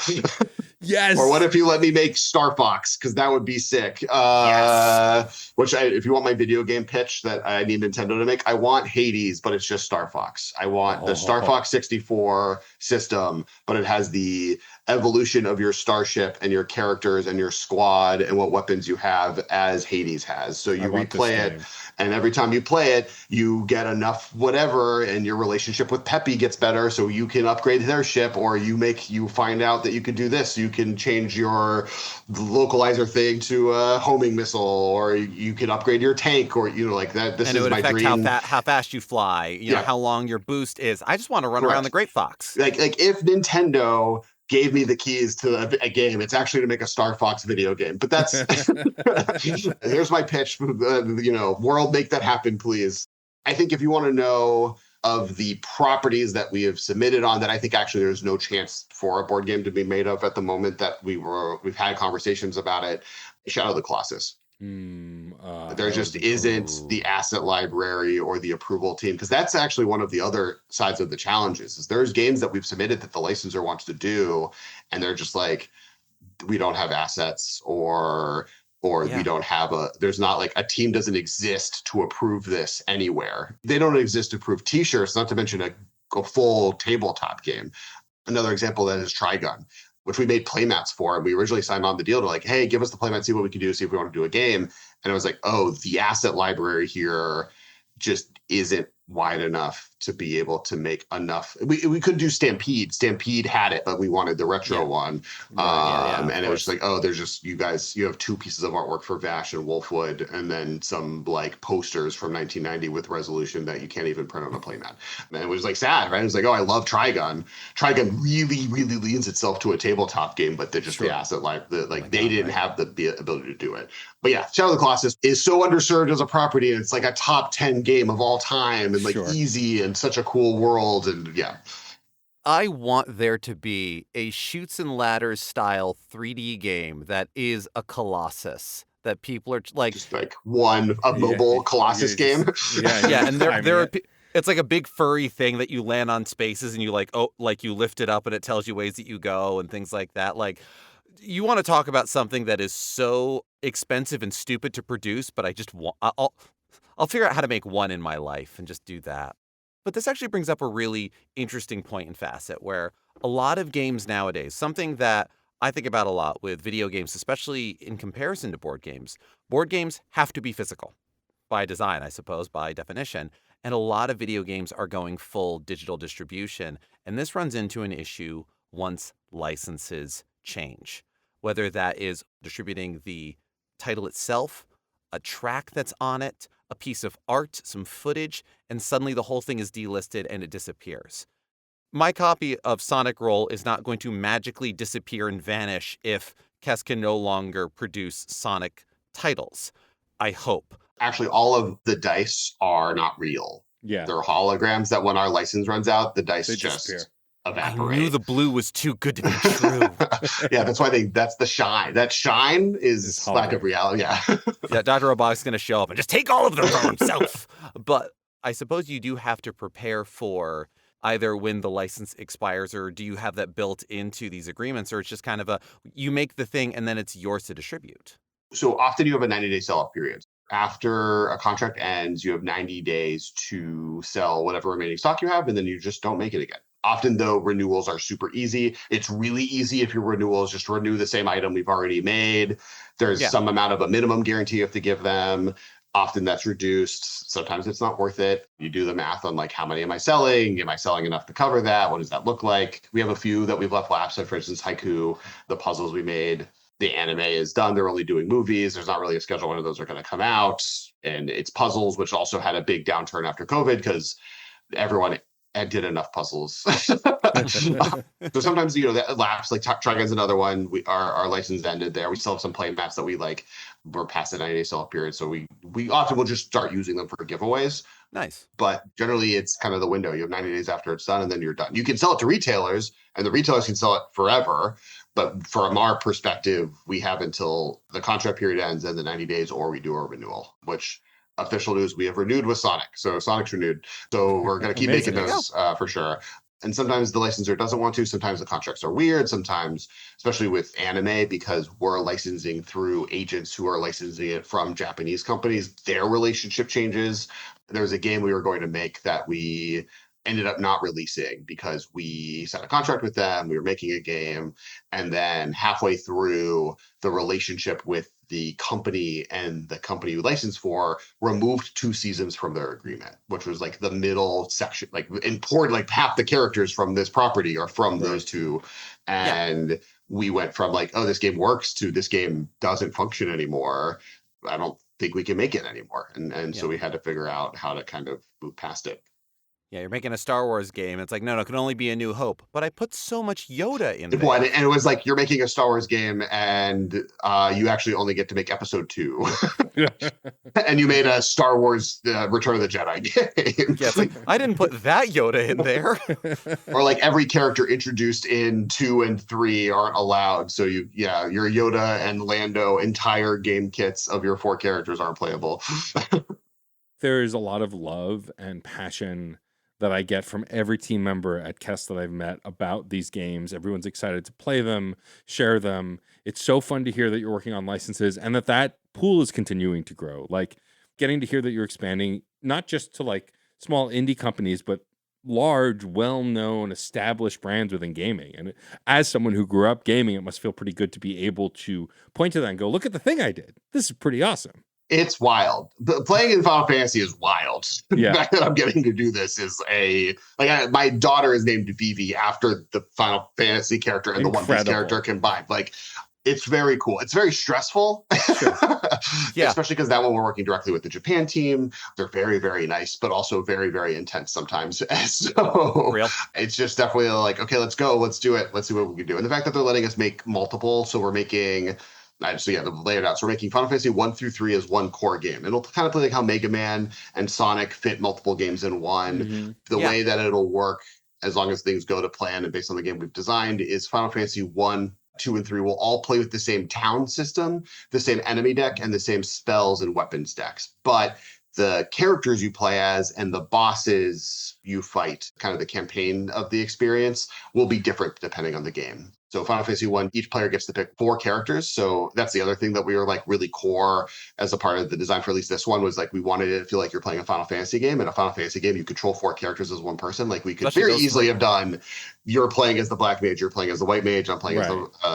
Speaker 2: Yes.
Speaker 3: Or what if you let me make Star Fox? Because that would be sick.
Speaker 1: Yes.
Speaker 3: If you want my video game pitch that I need Nintendo to make, I want Hades, but it's just Star Fox. I want the Star Fox 64 system, but it has the evolution of your starship and your characters and your squad and what weapons you have as Hades has. So you replay it, and every time you play it, you get enough whatever, and your relationship with Peppy gets better, so you can upgrade their ship, or you find out that you can do this. You can change your localizer thing to a homing missile, or you can upgrade your tank, or that. This
Speaker 1: and
Speaker 3: is
Speaker 1: it would
Speaker 3: my
Speaker 1: affect
Speaker 3: dream.
Speaker 1: how fast you fly. How long your boost is. I just want to run around the Great Fox.
Speaker 3: If Nintendo gave me the keys to a game. It's actually to make a Star Fox video game. But that's here's my pitch. World, make that happen, please. I think if you want to know of the properties that we have submitted on that I think actually there's no chance for a board game to be made of at the moment that we've had conversations about it, Shadow of the Colossus. There just isn't the asset library or the approval team, because that's actually one of the other sides of the challenges is there's games that we've submitted that the licensor wants to do and they're just like, we don't have assets or we don't have there's not like a team doesn't exist to approve this anywhere. They don't exist to approve t-shirts, not to mention a full tabletop game. Another example that is Trigun, which we made playmats for. And we originally signed on the deal to like, hey, give us the playmat, see what we can do, see if we want to do a game. And it was like, oh, the asset library here just isn't wide enough to be able to make enough. We could do Stampede. Stampede had it, but we wanted the retro one. And it was like, oh, there's just you have two pieces of artwork for Vash and Wolfwood, and then some like posters from 1990 with resolution that you can't even print on a playmat. And it was like sad, right? It was like, oh, I love Trigun. Trigun really, really leans itself to a tabletop game, but the asset they didn't have the ability to do it. But yeah, Shadow of the Colossus is so underserved as a property, and it's like a top 10 game of all time, and like easy and such a cool world, and yeah.
Speaker 1: I want there to be a Chutes and Ladders style 3D game that is a Colossus that people are like
Speaker 3: just like a mobile Colossus game.
Speaker 1: And there are. It's like a big furry thing that you land on spaces and you you lift it up and it tells you ways that you go and things like that. Like, you want to talk about something that is so expensive and stupid to produce, but I just want I'll figure out how to make one in my life and just do that. But this actually brings up a really interesting point and facet where a lot of games nowadays, something that I think about a lot with video games, especially in comparison to board games have to be physical by design, I suppose, by definition. And a lot of video games are going full digital distribution. And this runs into an issue once licenses change, whether that is distributing the title itself, a track that's on it, a piece of art, some footage, and suddenly the whole thing is delisted and it disappears. My copy of Sonic Roll is not going to magically disappear and vanish if Kess can no longer produce Sonic titles. I hope.
Speaker 3: Actually, all of the dice are not real.
Speaker 2: Yeah.
Speaker 3: They're holograms that when our license runs out, the dice
Speaker 2: disappear.
Speaker 3: Evaporate.
Speaker 1: I knew the blue was too good to be true.
Speaker 3: Yeah, that's why that's the shine. That shine is lack of reality. Yeah.
Speaker 1: Yeah, Dr. Robotnik's going to show up and just take all of them for himself. But I suppose you do have to prepare for either when the license expires, or do you have that built into these agreements, or it's just kind of you make the thing and then it's yours to distribute?
Speaker 3: So often you have a 90-day sell-off period. After a contract ends, you have 90 days to sell whatever remaining stock you have, and then you just don't make it again. Often, though, renewals are super easy. It's really easy if your renewal is just renew the same item we've already made. There's some amount of a minimum guarantee you have to give them. Often that's reduced. Sometimes it's not worth it. You do the math on like, how many am I selling? Am I selling enough to cover that? What does that look like? We have a few that we've left lapse. So for instance, Haiku, the puzzles we made, the anime is done. They're only doing movies. There's not really a schedule when those are going to come out. And it's puzzles, which also had a big downturn after COVID because everyone did enough puzzles. So sometimes, that lapse, like Trigun's another one. Our license ended there. We still have some play mats that we're past the 90-day sell period. So we often will just start using them for giveaways.
Speaker 1: Nice.
Speaker 3: But generally it's kind of the window. You have 90 days after it's done and then you're done. You can sell it to retailers and the retailers can sell it forever. But from our perspective, we have until the contract period ends and the 90 days or we do a renewal, which official news, we have renewed with Sonic. So Sonic's renewed. So we're going to keep making those for sure. And sometimes the licensor doesn't want to. Sometimes the contracts are weird. Sometimes, especially with anime, because we're licensing through agents who are licensing it from Japanese companies, their relationship changes. There was a game we were going to make that we ended up not releasing because we signed a contract with them. We were making a game. And then halfway through, the relationship with the company and the company we licensed for removed 2 seasons from their agreement, which was like the middle section, like important, like half the characters from this property are from those two. And we went from like, oh, this game works to this game doesn't function anymore. I don't think we can make it anymore. And so we had to figure out how to kind of move past it.
Speaker 1: Yeah, you're making a Star Wars game. It's like, no, it can only be A New Hope. But I put so much Yoda in
Speaker 3: Well,
Speaker 1: there.
Speaker 3: and it was like you're making a Star Wars game, and you actually only get to make episode 2, and you made a Star Wars Return of the Jedi game.
Speaker 1: Yeah, it's like, I didn't put that Yoda in there.
Speaker 3: Or like every character introduced in 2 and 3 aren't allowed. So your Yoda and Lando entire game kits of your 4 characters aren't playable.
Speaker 2: There's a lot of love and passion that I get from every team member at Kess that I've met about these games. Everyone's excited to play them, share them. It's so fun to hear that you're working on licenses and that pool is continuing to grow. Like getting to hear that you're expanding, not just to like small indie companies, but large, well-known, established brands within gaming. And as someone who grew up gaming, it must feel pretty good to be able to point to that and go, look at the thing I did. This is pretty awesome.
Speaker 3: It's wild. Playing in Final Fantasy is wild.
Speaker 2: Yeah.
Speaker 3: The fact that I'm getting to do this is my daughter is named Vivi after the Final Fantasy character and the One Piece character combined. Like, it's very cool. It's very stressful.
Speaker 2: Sure.
Speaker 1: Yeah.
Speaker 3: Especially because that one we're working directly with the Japan team. They're very, very nice, but also very, very intense sometimes. So
Speaker 1: Real.
Speaker 3: it's just definitely like, okay, let's go. Let's do it. Let's see what we can do. And the fact that they're letting us make multiple. So we're making... to lay it out. So we're making Final Fantasy 1 through 3 as one core game. It'll kind of play like how Mega Man and Sonic fit multiple games in one.
Speaker 2: Mm-hmm.
Speaker 3: The way that it'll work, as long as things go to plan and based on the game we've designed, is Final Fantasy 1, 2, and 3 will all play with the same town system, the same enemy deck, and the same spells and weapons decks. But the characters you play as and the bosses you fight, kind of the campaign of the experience, will be different depending on the game. So Final Fantasy 1, each player gets to pick 4 characters. So that's the other thing that we were like really core as a part of the design for at least this one was like we wanted it to feel like you're playing a Final Fantasy game. In a Final Fantasy game, you control 4 characters as one person. Like we could very easily have done, you're playing as the Black Mage, you're playing as the White Mage, I'm playing as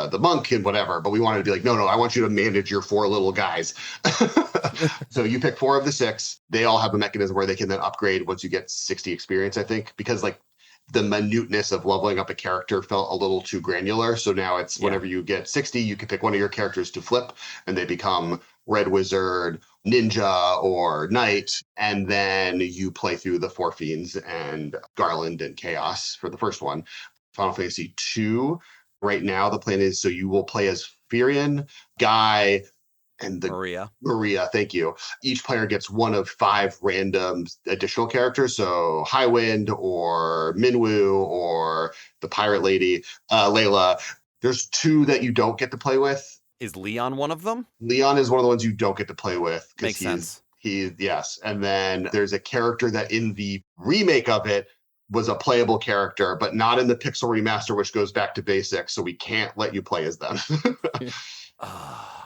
Speaker 3: the Monk and whatever. But we wanted to be like, no, I want you to manage your 4 little guys. So you pick 4 of the 6. They all have a mechanism where they can then upgrade once you get 60 experience, I think, because like the minuteness of leveling up a character felt a little too granular. So now it's whenever you get 60, you can pick one of your characters to flip and they become Red Wizard, Ninja, or Knight. And then you play through the 4 Fiends and Garland and Chaos for the first one. Final Fantasy 2, right now the plan is so you will play as Firion, Guy, and Maria, thank you. Each player gets one of 5 random additional characters. So Highwind or Minwu or the Pirate Lady, Layla. There's 2 that you don't get to play with.
Speaker 1: Is Leon one of them?
Speaker 3: Leon is one of the ones you don't get to play with.
Speaker 1: Makes sense.
Speaker 3: Yes. And then there's a character that in the remake of it was a playable character, but not in the Pixel Remaster, which goes back to basics. So we can't let you play as them.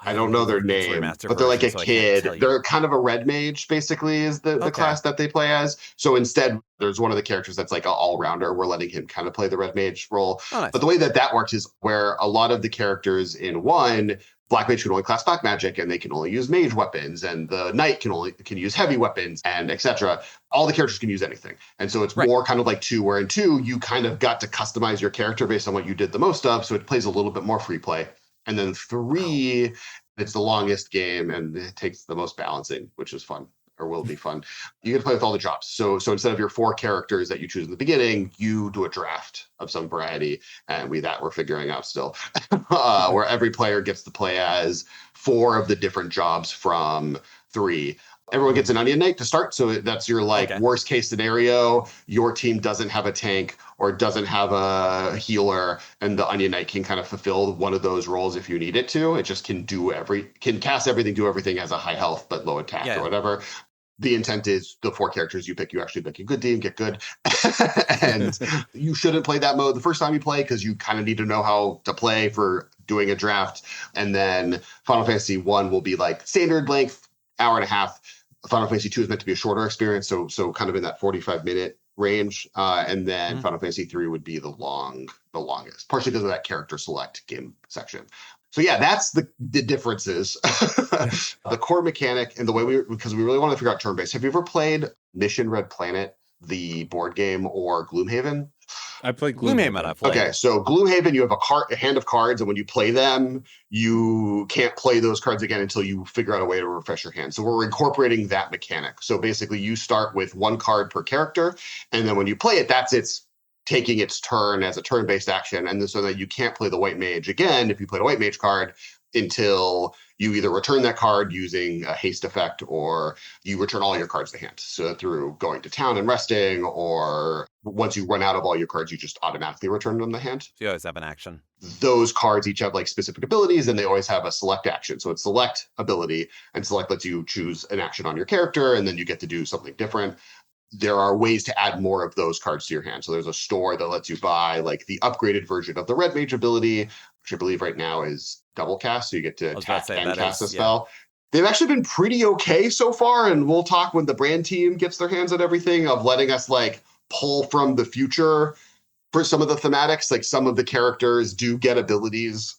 Speaker 3: I don't know their name, but they're like a kid. They're kind of a red mage, basically, is the class that they play as. So instead, there's one of the characters that's like an all-rounder. We're letting him kind of play the red mage role. Oh, nice. But the way that works is where a lot of the characters in 1, Black Mage can only class Black Magic, and they can only use mage weapons, and the Knight can use heavy weapons, and etc. All the characters can use anything. And so it's more kind of like 2, where in 2, you kind of got to customize your character based on what you did the most of, so it plays a little bit more free play. And then 3, it's the longest game and it takes the most balancing, which is fun or will be fun. You can play with all the drops. So instead of your 4 characters that you choose in the beginning, you do a draft of some variety. And we're figuring out still, where every player gets to play as 4 of the different jobs from 3. Everyone gets an Onion Knight to start. So that's your worst case scenario. Your team doesn't have a tank or doesn't have a healer, and the Onion Knight can kind of fulfill one of those roles if you need it to. It just can cast everything, do everything, as a high health but low attack or whatever. The intent is the 4 characters you pick, you actually pick a good team, get good. And you shouldn't play that mode the first time you play because you kind of need to know how to play for doing a draft. And then Final Fantasy 1 will be like standard length, hour and a half. Final Fantasy 2 is meant to be a shorter experience, so kind of in that 45-minute range. And then Final Fantasy 3 would be the longest, partially because of that character select game section. So yeah, that's the differences. The core mechanic and the way because we really want to figure out turn-based. Have you ever played Mission Red Planet, the board game, or Gloomhaven?
Speaker 2: I played
Speaker 1: Gloomhaven I've played.
Speaker 3: Okay, so Gloomhaven, you have a hand of cards, and when you play them, you can't play those cards again until you figure out a way to refresh your hand. So we're incorporating that mechanic. So basically, you start with one card per character, and then when you play it, that's its taking its turn as a turn-based action, and so that you can't play the white mage again if you played a white mage card until you either return that card using a haste effect or you return all your cards to hand. So through going to town and resting, or once you run out of all your cards, you just automatically return them to hand.
Speaker 1: So you always have an action.
Speaker 3: Those cards each have like specific abilities, and they always have a select action. So it's select ability, and select lets you choose an action on your character, and then you get to do something different. There are ways to add more of those cards to your hand. So there's a store that lets you buy like the upgraded version of the red mage ability, which I believe right now is double cast. So you get to tap and cast a spell. They've actually been pretty okay so far. And we'll talk when the brand team gets their hands on everything of letting us like pull from the future for some of the thematics. Like some of the characters do get abilities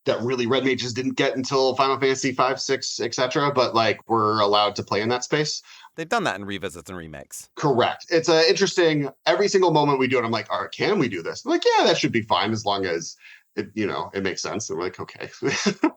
Speaker 3: that really red mages didn't get until Final Fantasy 5, 6, etc. But like we're allowed to play in that space.
Speaker 1: They've done that in revisits and remakes.
Speaker 3: Correct. It's interesting. Every single moment we do it, I'm like, all right, can we do this? I'm like, yeah, that should be fine as long as it, it makes sense. And we're like, okay.
Speaker 1: Wow.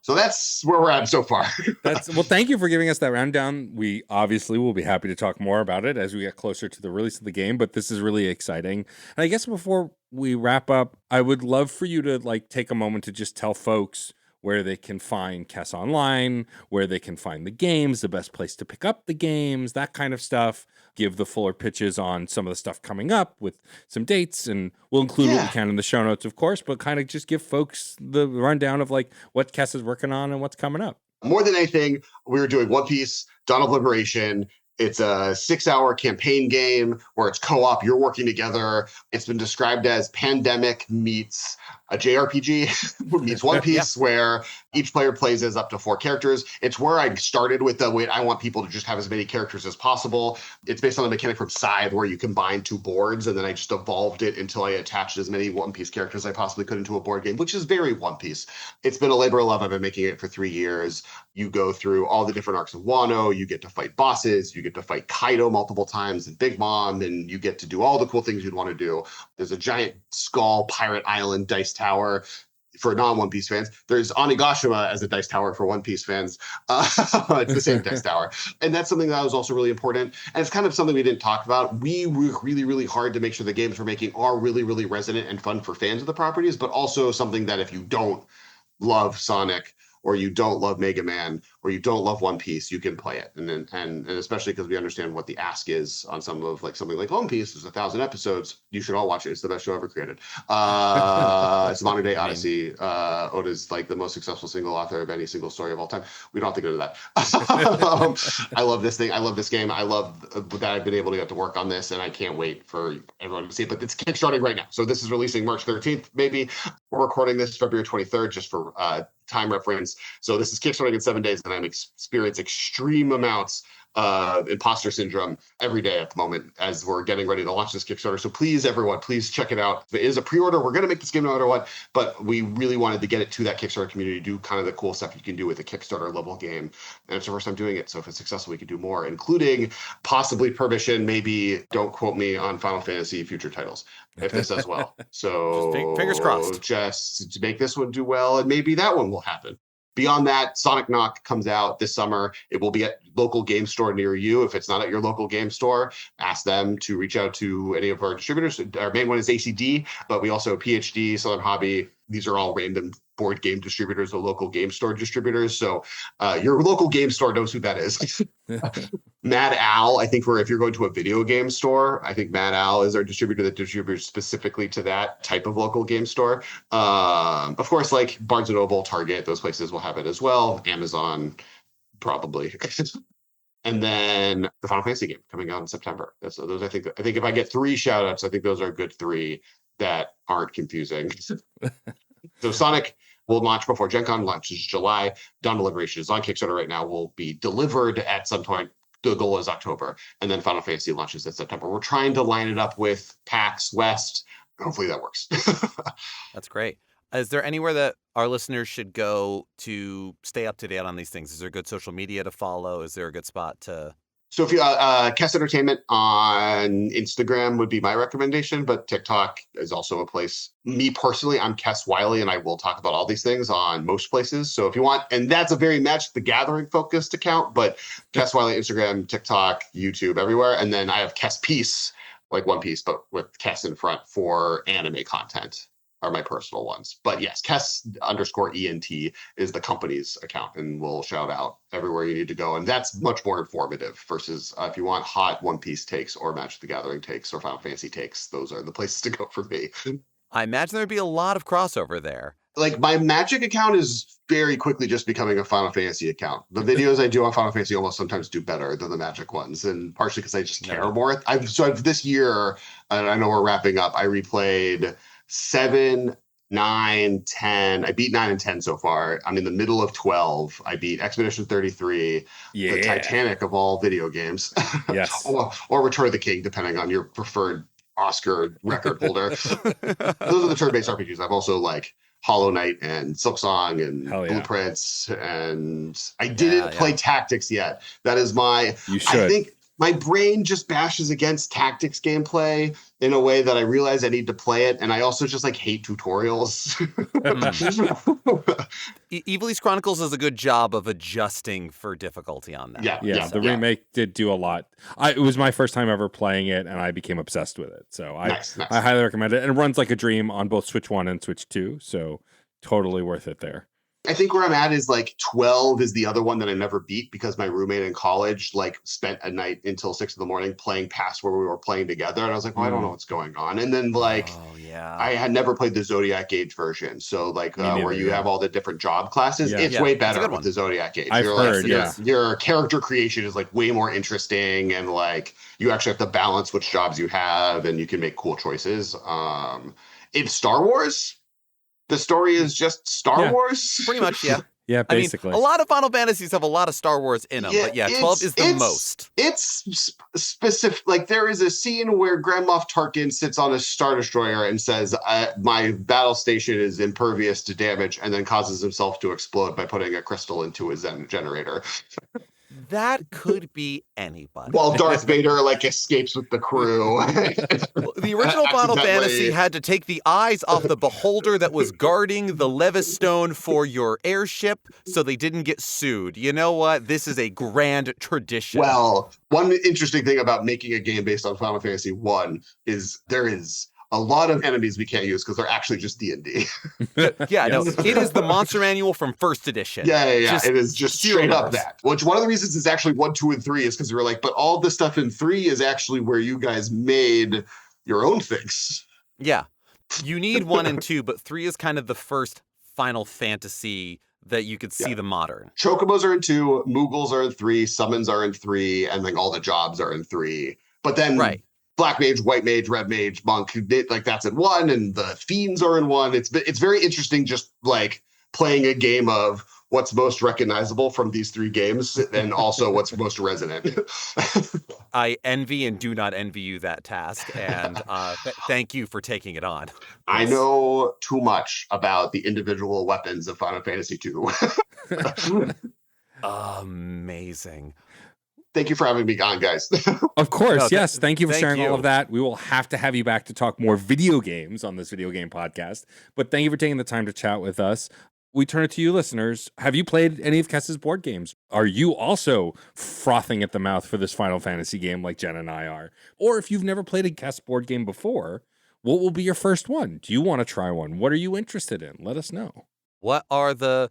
Speaker 3: So that's where we're at so far.
Speaker 2: Well, thank you for giving us that rundown. We obviously will be happy to talk more about it as we get closer to the release of the game, but this is really exciting. And I guess before we wrap up, I would love for you to like take a moment to just tell folks where they can find Kess online, where they can find the games, the best place to pick up the games, that kind of stuff. Give the fuller pitches on some of the stuff coming up with some dates, and we'll include what we can in the show notes, of course, but kind of just give folks the rundown of like what Kess is working on and what's coming up.
Speaker 3: More than anything, we were doing One Piece, Dawn of Liberation. It's a 6-hour campaign game where it's co-op, you're working together. It's been described as Pandemic meets a JRPG meets One Piece, where each player plays as up to 4 characters. It's where I started with the, I want people to just have as many characters as possible. It's based on the mechanic from Scythe where you combine 2 boards, and then I just evolved it until I attached as many One Piece characters as I possibly could into a board game, which is very One Piece. It's been a labor of love. I've been making it for 3 years. You go through all the different arcs of Wano, you get to fight bosses, you get to fight Kaido multiple times and Big Mom, and you get to do all the cool things you'd want to do. There's a giant skull pirate island dice tower for non-One Piece fans. There's Onigashima as a dice tower for One Piece fans. It's the same dice tower. And that's something that was also really important. And it's kind of something we didn't talk about. We work really, really hard to make sure the games we're making are really, really resonant and fun for fans of the properties, but also something that if you don't love Sonic, or you don't love Mega Man, or you don't love One Piece, you can play it. And especially because we understand what the ask is on something like One Piece is 1,000 episodes. You should all watch it. It's the best show ever created. It's a modern day Odyssey. Oda's like the most successful single author of any single story of all time. We don't have to go to that. I love this thing. I love this game. I love that I've been able to get to work on this, and I can't wait for everyone to see it. But it's kickstarting right now. So this is releasing March 13th, maybe. We're recording this February 23rd, just for time reference. So this is kickstarting in 7 days, and I'm experiencing extreme amounts of imposter syndrome every day at the moment as we're getting ready to launch this Kickstarter. So please, everyone, please check it out. It is a pre-order. We're going to make this game no matter what, but we really wanted to get it to that Kickstarter community, do kind of the cool stuff you can do with a Kickstarter level game. And it's the first time doing it. So if it's successful, we can do more, including possibly permission. Maybe don't quote me on Final Fantasy future titles if this does well. So
Speaker 1: just fingers crossed.
Speaker 3: Just to make this one do well, and maybe that one will happen. Beyond that, Sonic Knock comes out this summer. It will be at local game store near you. If it's not at your local game store, ask them to reach out to any of our distributors. Our main one is ACD, but we also have PhD, Southern Hobby. These are all random board game distributors, or local game store distributors. So your local game store knows who that is. Mad Owl, I think if you're going to a video game store, I think Mad Owl is our distributor that distributes specifically to that type of local game store. Of course, like Barnes & Noble, Target, those places will have it as well. Amazon, probably. And then the Final Fantasy game coming out in September. Those I think if I get 3 shout outs, I think those are a good 3 that aren't confusing. So Sonic will launch before Gen Con launches July. Dawn of Liberation is on Kickstarter right now, will be delivered at some point. The goal is October. And then Final Fantasy launches in September. We're trying to line it up with PAX West. Hopefully that works.
Speaker 1: That's great. Is there anywhere that our listeners should go to stay up to date on these things? Is there a good social media to follow? Is there a good spot to
Speaker 3: So if you Kess Entertainment on Instagram would be my recommendation, but TikTok is also a place. Me personally, I'm Kess Wiley, and I will talk about all these things on most places. So if you want, and that's a very Magic the Gathering focused account, but Kess Wiley, Instagram, TikTok, YouTube, everywhere. And then I have Kess Piece, like One Piece, but with Kess in front for anime content are my personal ones. But yes, Kess_ENT is the company's account, and we'll shout out everywhere you need to go. And that's much more informative versus if you want hot One Piece takes or Magic the Gathering takes or Final Fantasy takes, those are the places to go for me.
Speaker 1: I imagine there'd be a lot of crossover there.
Speaker 3: Like my Magic account is very quickly just becoming a Final Fantasy account. The videos I do on Final Fantasy almost sometimes do better than the Magic ones, and partially because I just care more. I've this year, and I know we're wrapping up, I replayed 7, 9, 10. I beat 9 and 10 so far. I'm in the middle of 12. I beat Expedition 33, the Titanic of all video games.
Speaker 2: Yes.
Speaker 3: or Return of the King, depending on your preferred Oscar record holder. Those are the turn-based RPGs. I've also like Hollow Knight and Silksong and Blueprints, and I didn't play Tactics yet. That is
Speaker 2: You should.
Speaker 3: I think my brain just bashes against tactics gameplay in a way that I realize I need to play it. And I also just like hate tutorials.
Speaker 1: Evil East Chronicles does a good job of adjusting for difficulty on that.
Speaker 2: Yeah. The remake did do a lot. It was my first time ever playing it, and I became obsessed with it. So I highly recommend it. And it runs like a dream on both Switch 1 and Switch 2. So totally worth it there.
Speaker 3: I think where I'm at is like 12 is the other one that I never beat because my roommate in college like spent a night until 6 in the morning playing past where we were playing together. And I was like, well, I don't know what's going on. And then like, I had never played the Zodiac Age version. So like where you have all the different job classes, it's way better with the Zodiac Age.
Speaker 2: I've heard,
Speaker 3: your character creation is like way more interesting. And like, you actually have to balance which jobs you have and you can make cool choices. It's Star Wars. The story is just Star Wars?
Speaker 1: Pretty much, yeah.
Speaker 2: Yeah, basically.
Speaker 1: I mean, a lot of Final Fantasies have a lot of Star Wars in them, but 12 is the most.
Speaker 3: It's specific. Like, there is a scene where Grand Moff Tarkin sits on a Star Destroyer and says, my battle station is impervious to damage, and then causes himself to explode by putting a crystal into his generator.
Speaker 1: That could be anybody.
Speaker 3: While Darth Vader like escapes with the crew.
Speaker 1: The original Final Fantasy had to take the eyes off the beholder that was guarding the Levis Stone for your airship so they didn't get sued. You know what? This is a grand tradition.
Speaker 3: Well, one interesting thing about making a game based on Final Fantasy 1 is there is a lot of enemies we can't use because they're actually just D&D.
Speaker 1: It is the monster manual from first edition.
Speaker 3: Yeah. It is just straight up that. Which one of the reasons is actually 1, 2, and 3 is because we were like, but all the stuff in 3 is actually where you guys made your own things.
Speaker 1: Yeah. You need 1 and 2, but 3 is kind of the first Final Fantasy that you could see the modern.
Speaker 3: Chocobos are in 2, Moogles are in 3, Summons are in 3, and then all the jobs are in 3. But then Black Mage, White Mage, Red Mage, Monk, like that's in 1, and the Fiends are in 1. It's very interesting just like playing a game of what's most recognizable from these 3 games and also what's most resonant.
Speaker 1: I envy and do not envy you that task, and thank you for taking it on.
Speaker 3: I know too much about the individual weapons of Final Fantasy II.
Speaker 1: Amazing.
Speaker 3: Thank you for having me on, guys.
Speaker 2: Of course, yes. Thank you for sharing all of that. We will have to have you back to talk more video games on this video game podcast. But thank you for taking the time to chat with us. We turn it to you, listeners. Have you played any of Kess's board games? Are you also frothing at the mouth for this Final Fantasy game like Jen and I are? Or if you've never played a Kess board game before, what will be your first one? Do you want to try one? What are you interested in? Let us know.
Speaker 1: What are the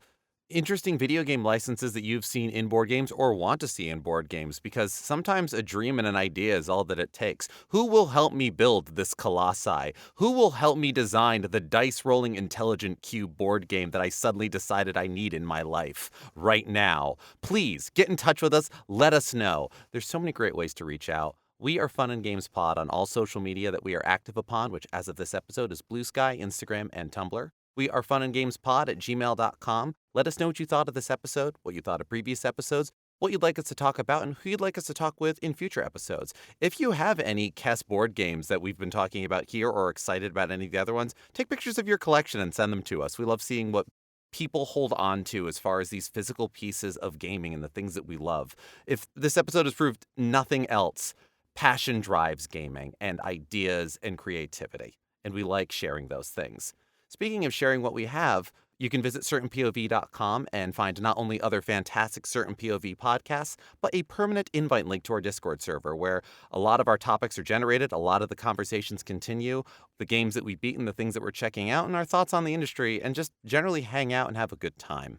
Speaker 1: interesting video game licenses that you've seen in board games or want to see in board games? Because sometimes a dream and an idea is all that it takes. Who will help me build this Colossi? Who will help me design the dice-rolling intelligent cube board game that I suddenly decided I need in my life right now? Please get in touch with us. Let us know. There's so many great ways to reach out. We are Fun and Games Pod on all social media that we are active upon, which as of this episode is Blue Sky, Instagram, and Tumblr. We are funandgamespod@gmail.com. Let us know what you thought of this episode, what you thought of previous episodes, what you'd like us to talk about, and who you'd like us to talk with in future episodes. If you have any Kess board games that we've been talking about here or are excited about any of the other ones, take pictures of your collection and send them to us. We love seeing what people hold on to as far as these physical pieces of gaming and the things that we love. If this episode has proved nothing else, passion drives gaming and ideas and creativity, and we like sharing those things. Speaking of sharing what we have, you can visit certainpov.com and find not only other fantastic Certain POV podcasts, but a permanent invite link to our Discord server where a lot of our topics are generated, a lot of the conversations continue, the games that we've beaten, the things that we're checking out, and our thoughts on the industry, and just generally hang out and have a good time.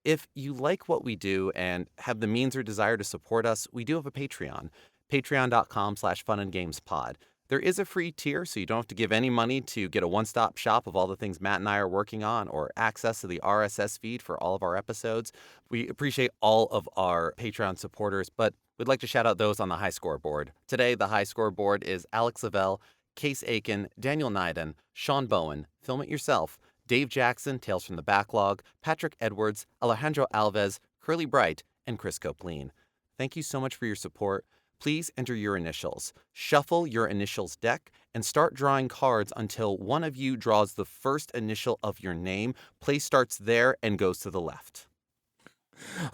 Speaker 1: If you like what we do and have the means or desire to support us, we do have a Patreon, patreon.com/funandgamespod. There is a free tier, so you don't have to give any money to get a one-stop shop of all the things Matt and I are working on or access to the RSS feed for all of our episodes. We appreciate all of our Patreon supporters, but we'd like to shout out those on the high scoreboard. Today, the high scoreboard is Alex Lavelle, Case Aiken, Daniel Nyden, Sean Bowen, Film It Yourself, Dave Jackson, Tales from the Backlog, Patrick Edwards, Alejandro Alves, Curly Bright, and Chris Copleen. Thank you so much for your support. Please enter your initials, shuffle your initials deck, and start drawing cards until one of you draws the first initial of your name. Play starts there and goes to the left.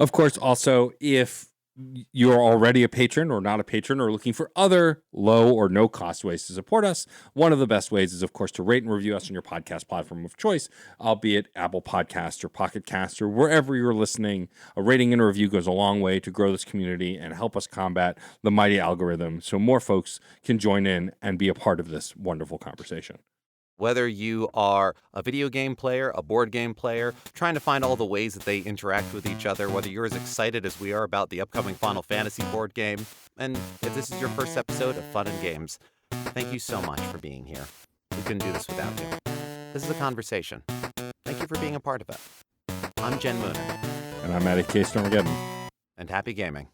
Speaker 2: Of course, also, if you're already a patron or not a patron or looking for other low or no cost ways to support us, one of the best ways is, of course, to rate and review us on your podcast platform of choice, albeit Apple Podcasts or Pocket Cast or wherever you're listening. A rating and a review goes a long way to grow this community and help us combat the mighty algorithm so more folks can join in and be a part of this wonderful conversation.
Speaker 1: Whether you are a video game player, a board game player, trying to find all the ways that they interact with each other, whether you're as excited as we are about the upcoming Final Fantasy board game, and if this is your first episode of Fun and Games, thank you so much for being here. We couldn't do this without you. This is a conversation. Thank you for being a part of it. I'm Jen Moonen.
Speaker 2: And I'm Alex Kessler.
Speaker 1: And happy gaming.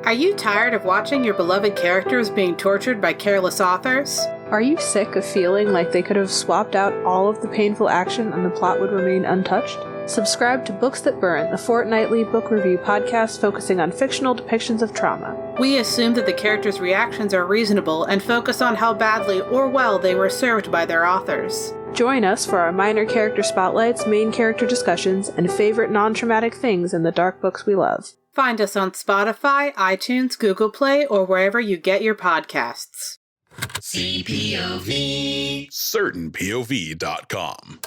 Speaker 4: Are you tired of watching your beloved characters being tortured by careless authors?
Speaker 5: Are you sick of feeling like they could have swapped out all of the painful action and the plot would remain untouched? Subscribe to Books That Burn, the fortnightly book review podcast focusing on fictional depictions of trauma.
Speaker 4: We assume that the characters' reactions are reasonable and focus on how badly or well they were served by their authors.
Speaker 5: Join us for our minor character spotlights, main character discussions, and favorite non-traumatic things in the dark books we love.
Speaker 4: Find us on Spotify, iTunes, Google Play, or wherever you get your podcasts.
Speaker 6: CPOV. CertainPOV.com.